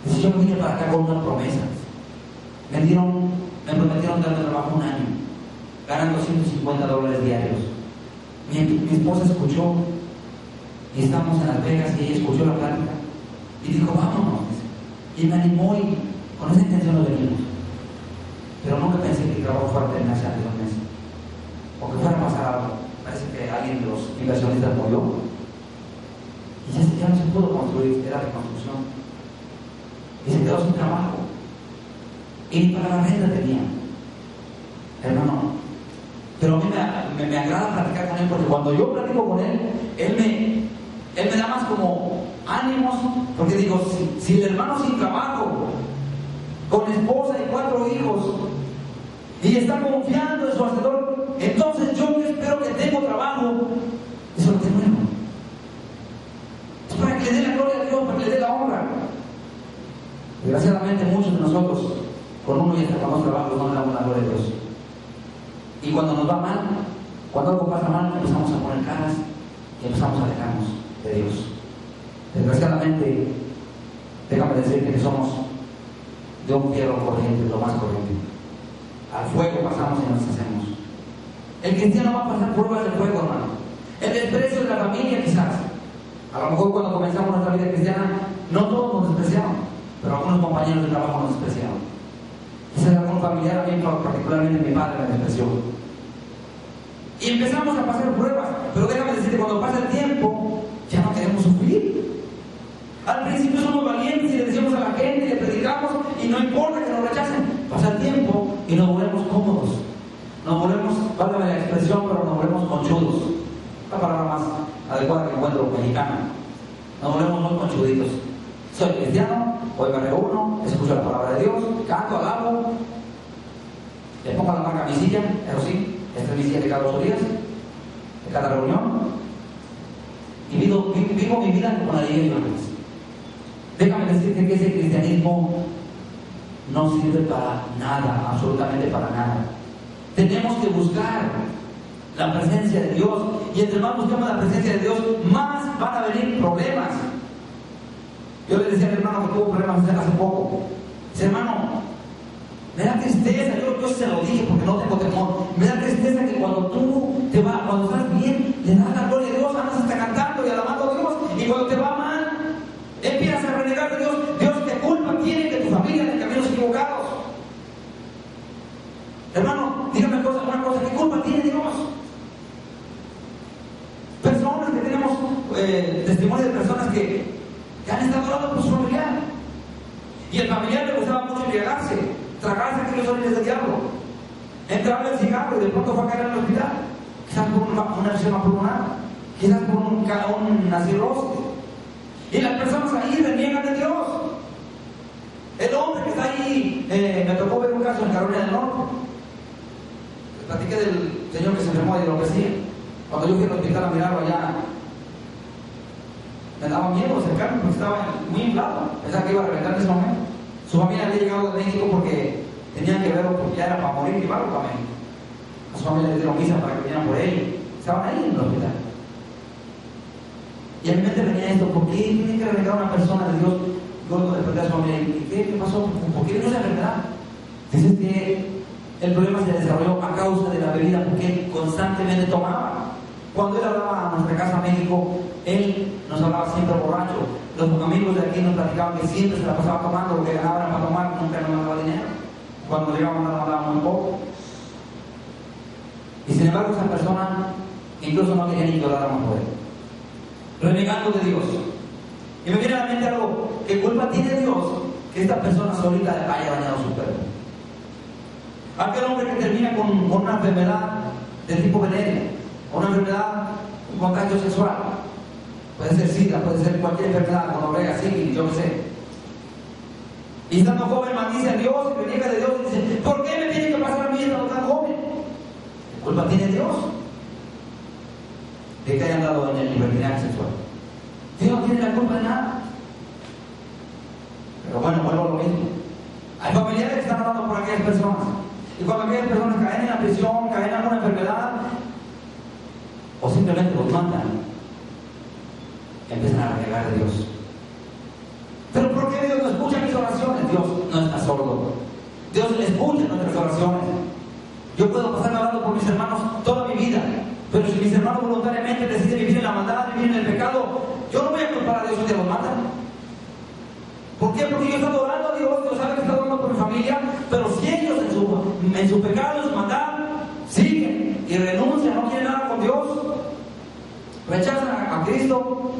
Speaker 2: Dice, yo vine para acá con unas promesas. Me prometieron darme trabajo un año, ganan $250 diarios. Mi esposa escuchó y estábamos en Las Vegas y ella escuchó la plática y dijo, vámonos. Y me animó y con esa intención nos venimos. Pero nunca pensé que el trabajo fuera a terminarse antes de un mes, o que fuera a pasar algo. Parece que alguien de los inversionistas murió y ya no se pudo construir, era reconstrucción. Y se quedó sin trabajo. Y para la renta tenía. Hermano, pero a mí me agrada platicar con él porque cuando yo platico con él, él me da más como ánimos, porque digo, si el hermano sin trabajo, con esposa y 4 hijos, y está confiando en su hacedor, entonces yo espero que tengo trabajo. Eso es lo que es bueno. Es para que le dé la gloria a Dios, para que le dé la honra. Desgraciadamente muchos de nosotros con uno y hasta con 2 trabajos no le damos la gloria a Dios. Y cuando nos va mal, cuando algo pasa mal, empezamos a poner caras y empezamos a alejarnos de Dios. Desgraciadamente, déjame decirte que somos de un fierro corriente, lo más corriente. Al fuego pasamos y nos hacemos. El cristiano va a pasar pruebas de fuego, hermano. El desprecio de la familia, quizás. A lo mejor cuando comenzamos nuestra vida cristiana, no todos nos despreciaron, pero algunos compañeros de trabajo nos despreciaron. Quizás algún familiar, a mí particularmente mi padre me despreció. Y empezamos a pasar pruebas, pero déjame decirte, cuando pasa el tiempo, ya no queremos sufrir. Al principio somos valientes y le decimos a la gente, y le predicamos, y no importa que nos rechacen. Pasa el tiempo y nos volvemos cómodos. Nos volvemos, válgame la expresión, pero nos volvemos conchudos. La palabra más adecuada que encuentro, mexicana. Nos volvemos muy conchuditos. Soy cristiano, hoy me reúno, escucho la palabra de Dios, canto, alabo, le pongo la marca a mi silla, eso sí, esta es mi silla de cada 8 días, de cada reunión, y vivo mi vida con alegría y honras. Déjame decirte que ese cristianismo no sirve para nada, absolutamente para nada. Tenemos que buscar la presencia de Dios, y entre más buscamos la presencia de Dios, más van a venir problemas. Yo le decía al hermano que tuvo problemas hace poco. Dice, hermano, Me da tristeza, yo se lo dije porque no tengo temor. Me da tristeza que cuando tú te vas, cuando estás bien, le das la gloria a Dios, andas hasta cantando y alabando a Dios, y cuando te va mal, empiezas a renegar de Dios. Dios, ¿qué culpa tiene que tu familia de caminos equivocados? Hermano, dígame una cosa, ¿qué culpa tiene Dios? Personas que tenemos testimonio de personas que han estado orando por su familiar, y el familiar le gustaba mucho embriagarse, tragarse aquellos orígenes del diablo, entrarle el cigarro y de pronto fue a caer en el hospital, quizás por una enfermedad pulmonar, quizás por una cirrosis, y las personas ahí reniegan de Dios. El hombre que está ahí, me tocó ver un caso en Carolina del Norte. Les platiqué del señor que se enfermó de alopecia. Cuando yo fui al hospital a mirarlo allá, me daba miedo acercarme porque estaba muy inflado, pensaba que iba a reventar en ese momento. Su familia había llegado de México porque tenían que verlo, porque ya era para morir y llevarlo para México. A su familia le dieron misa para que vinieran por él. Estaban ahí en el hospital. Y a mi mente venía esto: ¿por qué tiene que renegar a una persona de Dios? Yo le pregunté a su familia: ¿y qué pasó? ¿Por qué no se enfermedad? Dices que el problema se desarrolló a causa de la bebida, porque él constantemente tomaba. Cuando él hablaba a nuestra casa a México, él nos hablaba siempre borracho. Los amigos de aquí nos platicaban que siempre se la pasaba tomando, lo que ganaban para tomar, nunca nos mandaba dinero. Cuando llegaban nos mandaba muy poco. Y sin embargo, esa persona incluso no quería ni que oráramos por él, renegando de Dios. Y me viene a la mente algo: ¿qué culpa tiene Dios que esta persona solita haya dañado su cuerpo? Aquel hombre que termina con una enfermedad de tipo venérea, una enfermedad, un contagio sexual, puede ser SIDA, puede ser cualquier enfermedad, gonorrea, sífilis, yo qué sé. Y estando joven maldice a Dios y reniega de Dios y dice: ¿por qué me tiene que pasar a mí estando tan joven? ¿Qué culpa tiene Dios de que hayan dado en el libertinaje sexual? Dios no tiene la culpa de nada. Pero bueno, vuelvo a lo mismo. Hay familiares que están orando por aquellas personas, y cuando aquellas personas caen en la prisión, caen en alguna enfermedad, o simplemente los matan, empiezan a renegar de Dios. ¿Pero por qué Dios no escucha mis oraciones? Dios no está sordo. Dios escucha nuestras oraciones. Yo puedo pasar hablando por mis hermanos toda mi vida, pero si mis hermanos voluntariamente deciden vivir en la maldad, vivir en el pecado, yo no voy a culpar a Dios si te los matan. ¿Por qué? Porque yo estoy adorando a Dios, Dios sabe que estoy adorando por mi familia, pero si ellos en su pecado, en su maldad, siguen y renuncian, no quieren nada con Dios, rechazan a Cristo,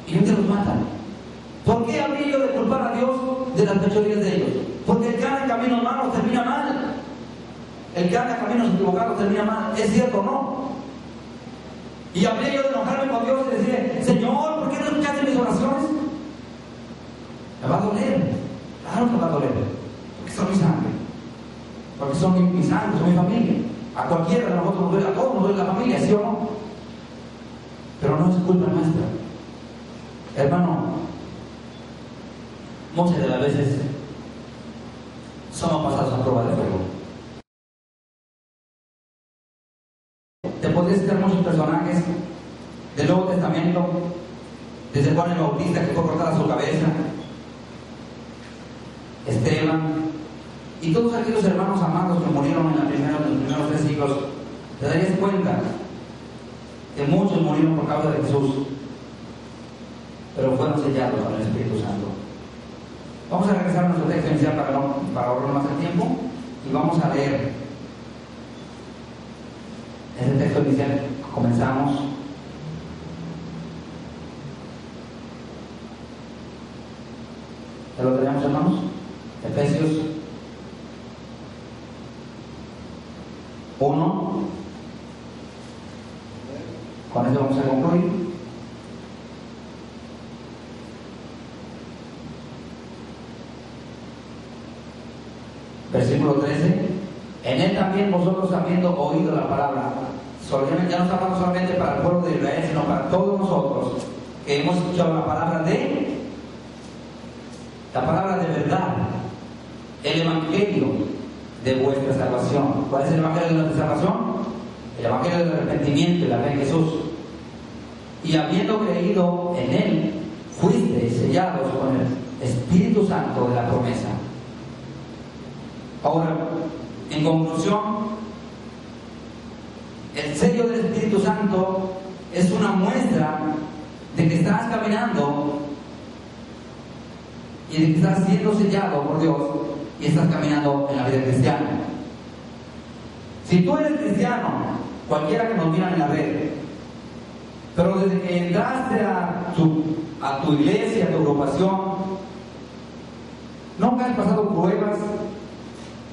Speaker 2: y no te los matan. ¿Por qué habría yo de culpar a Dios de las fechorías de ellos? Porque el que anda en caminos malos termina mal. El que anda en caminos equivocados termina mal. ¿Es cierto o no? Y habría yo de enojarme con Dios y decirle: Señor, ¿por qué no escuchaste mis oraciones? Me va a doler. Claro que me va a doler. Porque son mi sangre. Porque son mi sangre, son mi familia. A cualquiera de nosotros nos duele, a todos nos duele la familia, ¿sí o no? Pero no es culpa nuestra. Hermano, muchas de las veces somos pasados a prueba de fuego. Te podría citar muchos personajes del Nuevo Testamento, desde Juan el Bautista, que fue cortada su cabeza, Esteban, y todos aquellos hermanos amados que murieron en los primeros 3 siglos. Te darías cuenta que muchos murieron por causa de Jesús, pero fueron sellados con el Espíritu Santo. Vamos a regresar a nuestro texto inicial para ahorrar más el tiempo, y vamos a leer ese texto inicial. Comenzamos. ¿Ya lo tenemos, hermanos? Efesios 1. Con esto vamos a concluir. Versículo 13. En él también vosotros, habiendo oído la palabra, ya no estamos solamente para el pueblo de Israel, sino para todos nosotros que hemos escuchado la palabra de verdad, el evangelio de vuestra salvación. ¿Cuál es el evangelio de nuestra salvación? El evangelio del arrepentimiento y la fe en Jesús. Y habiendo creído en él, fuisteis sellados con el Espíritu Santo de la promesa, Ahora, en conclusión, el sello del Espíritu Santo es una muestra de que estás caminando y de que estás siendo sellado por Dios y estás caminando en la vida cristiana. Si tú eres cristiano, cualquiera que nos mira en la red, pero desde que entraste a tu iglesia, a tu agrupación, nunca has pasado pruebas.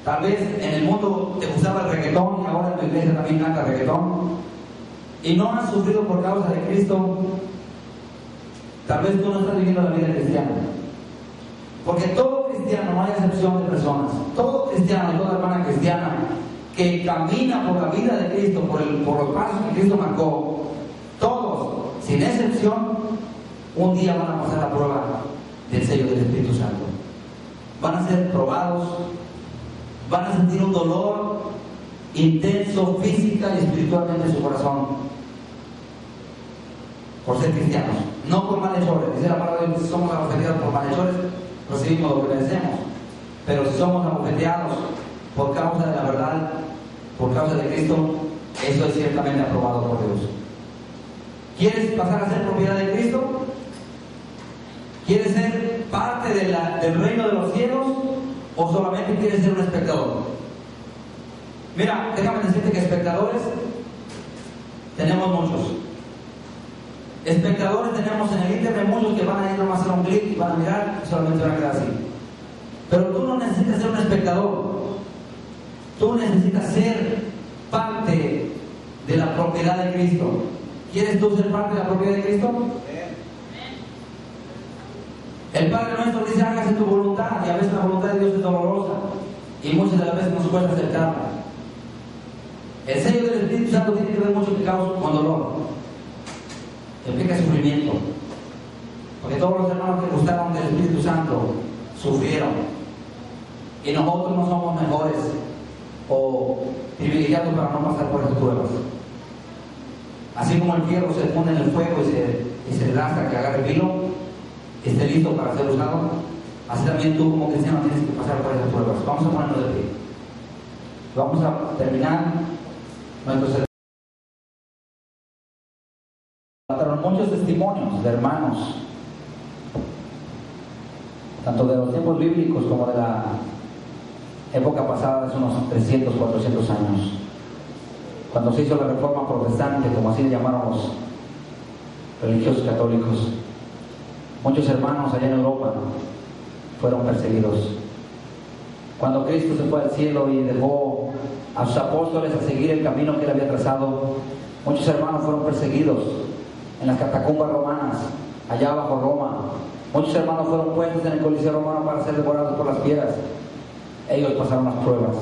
Speaker 2: Tal vez en el mundo te gustaba el reggaetón y ahora en tu iglesia también canta reggaetón y no has sufrido por causa de Cristo. Tal vez tú no estás viviendo la vida cristiana, porque todo cristiano, no hay excepción de personas, todo cristiano, toda hermana cristiana que camina por la vida de Cristo, por los pasos que Cristo marcó, todos, sin excepción, un día van a pasar la prueba del sello del Espíritu Santo. Van a ser probados, van a sentir un dolor intenso física y espiritualmente en su corazón por ser cristianos, no por malhechores. Dice la palabra de Dios que si somos abofeteados por malhechores, recibimos lo que merecemos. Pero si somos abofeteados por causa de la verdad, por causa de Cristo, eso es ciertamente aprobado por Dios. ¿Quieres pasar a ser propiedad de Cristo? ¿Quieres ser parte del reino de los cielos? ¿O solamente quieres ser un espectador? Mira, déjame decirte que espectadores tenemos muchos. Espectadores tenemos en el internet muchos que van a ir nomás a hacer un clic y van a mirar y solamente van a quedar así. Pero tú no necesitas ser un espectador. Tú necesitas ser parte de la propiedad de Cristo. ¿Quieres tú ser parte de la propiedad de Cristo? El Padre nuestro dice: hágase tu voluntad, y a veces la voluntad de Dios es dolorosa y muchas de las veces nos cuesta aceptarla. El sello del Espíritu Santo tiene que ver mucho con dolor, que implica sufrimiento, porque todos los hermanos que gustaron del Espíritu Santo sufrieron, y nosotros no somos mejores o privilegiados para no pasar por esas pruebas. Así como el fierro se pone en el fuego y se le hasta que agarre el filo, esté listo para ser usado, así también tú como cristiano tienes que pasar por esas pruebas. Vamos a ponernos de pie. Vamos a terminar nuestro servicio. Muchos testimonios de hermanos, tanto de los tiempos bíblicos como de la época pasada, hace unos 300, 400 años, cuando se hizo la reforma protestante, como así le llamaron los religiosos católicos. Muchos hermanos allá en Europa fueron perseguidos. Cuando Cristo se fue al cielo y dejó a sus apóstoles a seguir el camino que él había trazado, muchos hermanos fueron perseguidos en las catacumbas romanas, allá bajo Roma. Muchos hermanos fueron puestos en el Coliseo romano para ser devorados por las piedras. Ellos pasaron las pruebas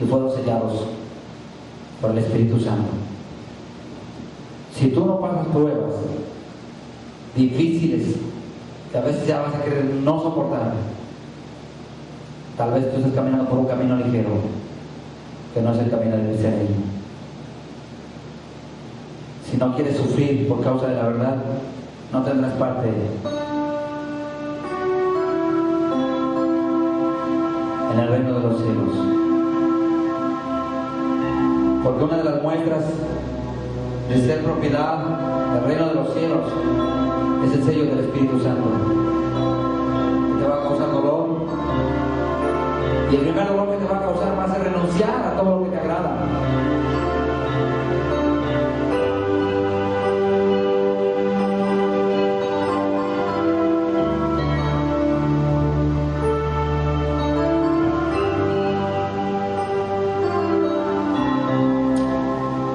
Speaker 2: y fueron sellados por el Espíritu Santo. Si tú no pasas pruebas difíciles, que a veces ya vas a querer no soportar, tal vez tú estés caminando por un camino ligero, que no es el camino del cristianismo. Si no quieres sufrir por causa de la verdad, no tendrás parte en el reino de los cielos. Porque una de las muestras de ser propiedad del reino de los cielos es el sello del Espíritu Santo, que te va a causar dolor, y el primer dolor que te va a causar va a ser renunciar a todo lo que te agrada.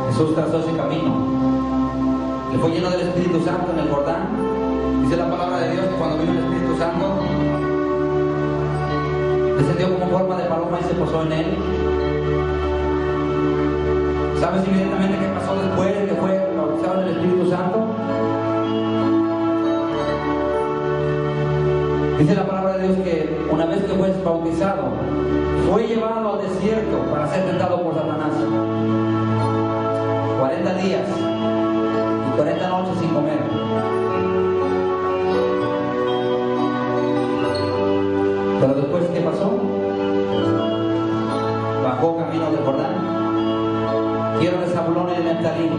Speaker 2: Jesús trazó ese camino, le fue lleno del Espíritu Santo en el Jordán. Dice la palabra de Dios que cuando vino el Espíritu Santo, descendió como forma de paloma y se posó en él. ¿Sabes inmediatamente qué pasó después de que fue bautizado en el Espíritu Santo? Dice la palabra de Dios que una vez que fue bautizado, fue llevado al desierto para ser tentado por Satanás. 40 días y 40 noches sin comer. Pero después, ¿qué pasó? región del Jordán, tierra de Zabulón y de Neftalí,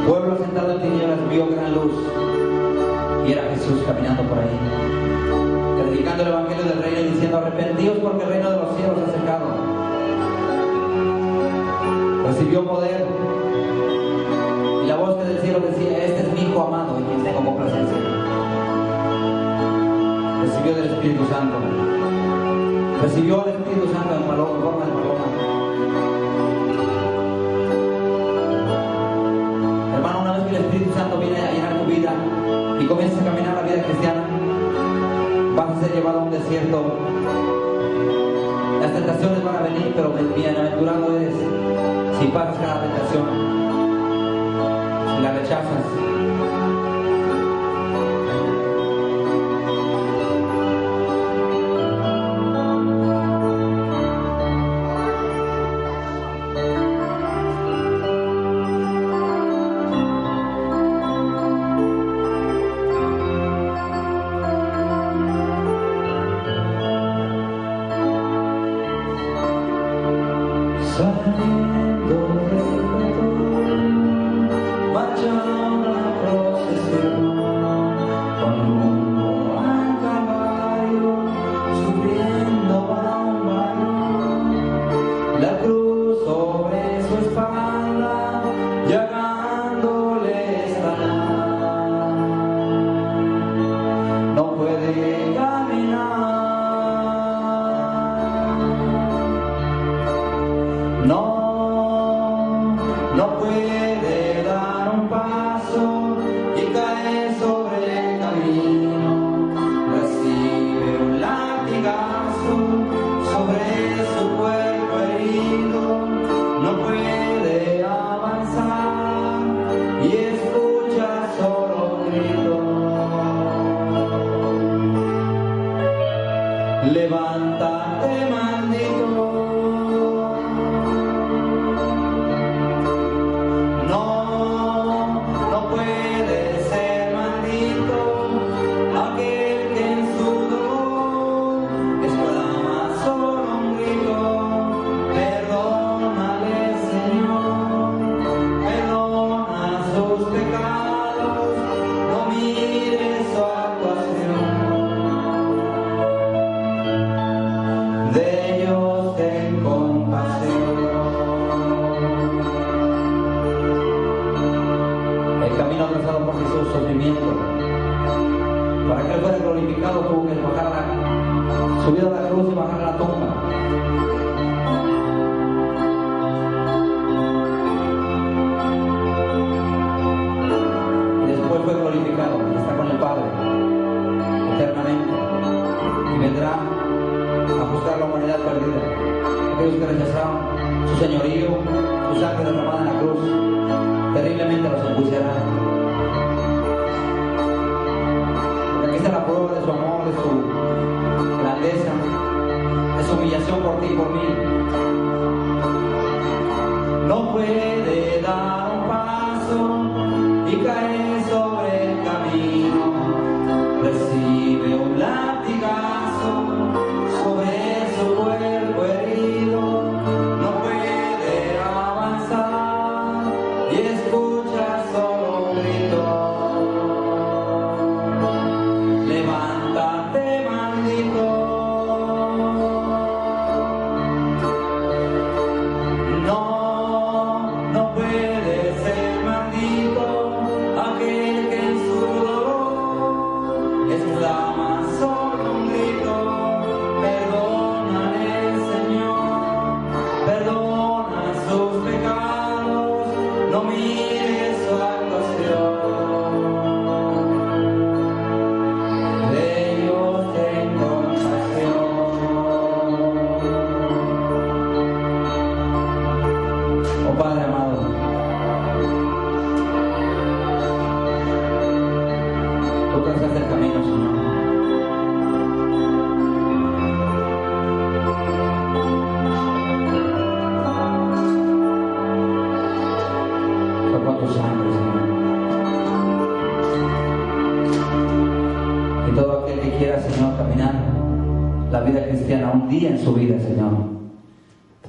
Speaker 2: pueblo sentado en tinieblas vio gran luz, y era Jesús caminando por ahí, predicando el evangelio del reino y diciendo: arrepentíos porque el reino de los cielos se ha acercado. Recibió poder, y la voz que del cielo decía: este es mi Hijo amado en quien tengo complacencia. Recibió del Espíritu Santo, recibió el Espíritu Santo en forma de paloma. Hermano, una vez que el Espíritu Santo viene a llenar tu vida y comienzas a caminar la vida cristiana, vas a ser llevado a un desierto. Las tentaciones van a venir, pero bienaventurado eres si pasas cada tentación, si la rechazas.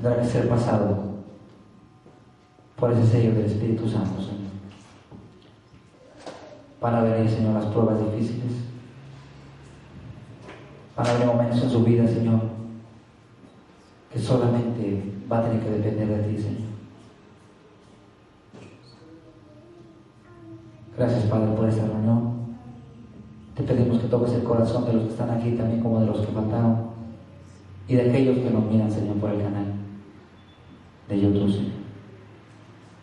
Speaker 2: tendrá que ser pasado por ese sello del Espíritu Santo, Señor. Van a venir, Señor, las pruebas difíciles. Van a venir momentos en su vida, Señor, que solamente va a tener que depender de ti, Señor. Gracias, Padre, por esta reunión. Te pedimos que toques el corazón de los que están aquí, también como de los que faltaron, y de aquellos que nos miran, Señor, por el canal de YouTube, Señor.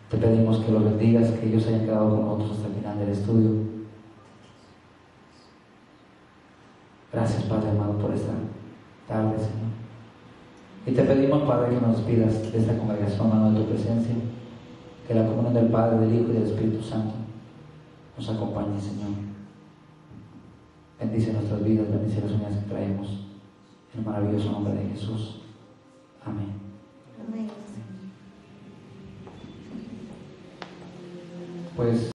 Speaker 2: Te pedimos que los bendigas, que ellos hayan quedado con nosotros hasta el final del estudio. Gracias, Padre amado, por esta tarde, Señor. Y te pedimos, Padre, que nos despidas de esta congregación, mano de tu presencia, que la comunión del Padre, del Hijo y del Espíritu Santo nos acompañe, Señor. Bendice nuestras vidas, bendice las unidades que traemos. En el maravilloso nombre de Jesús. Amén.
Speaker 3: Amén.
Speaker 2: Pues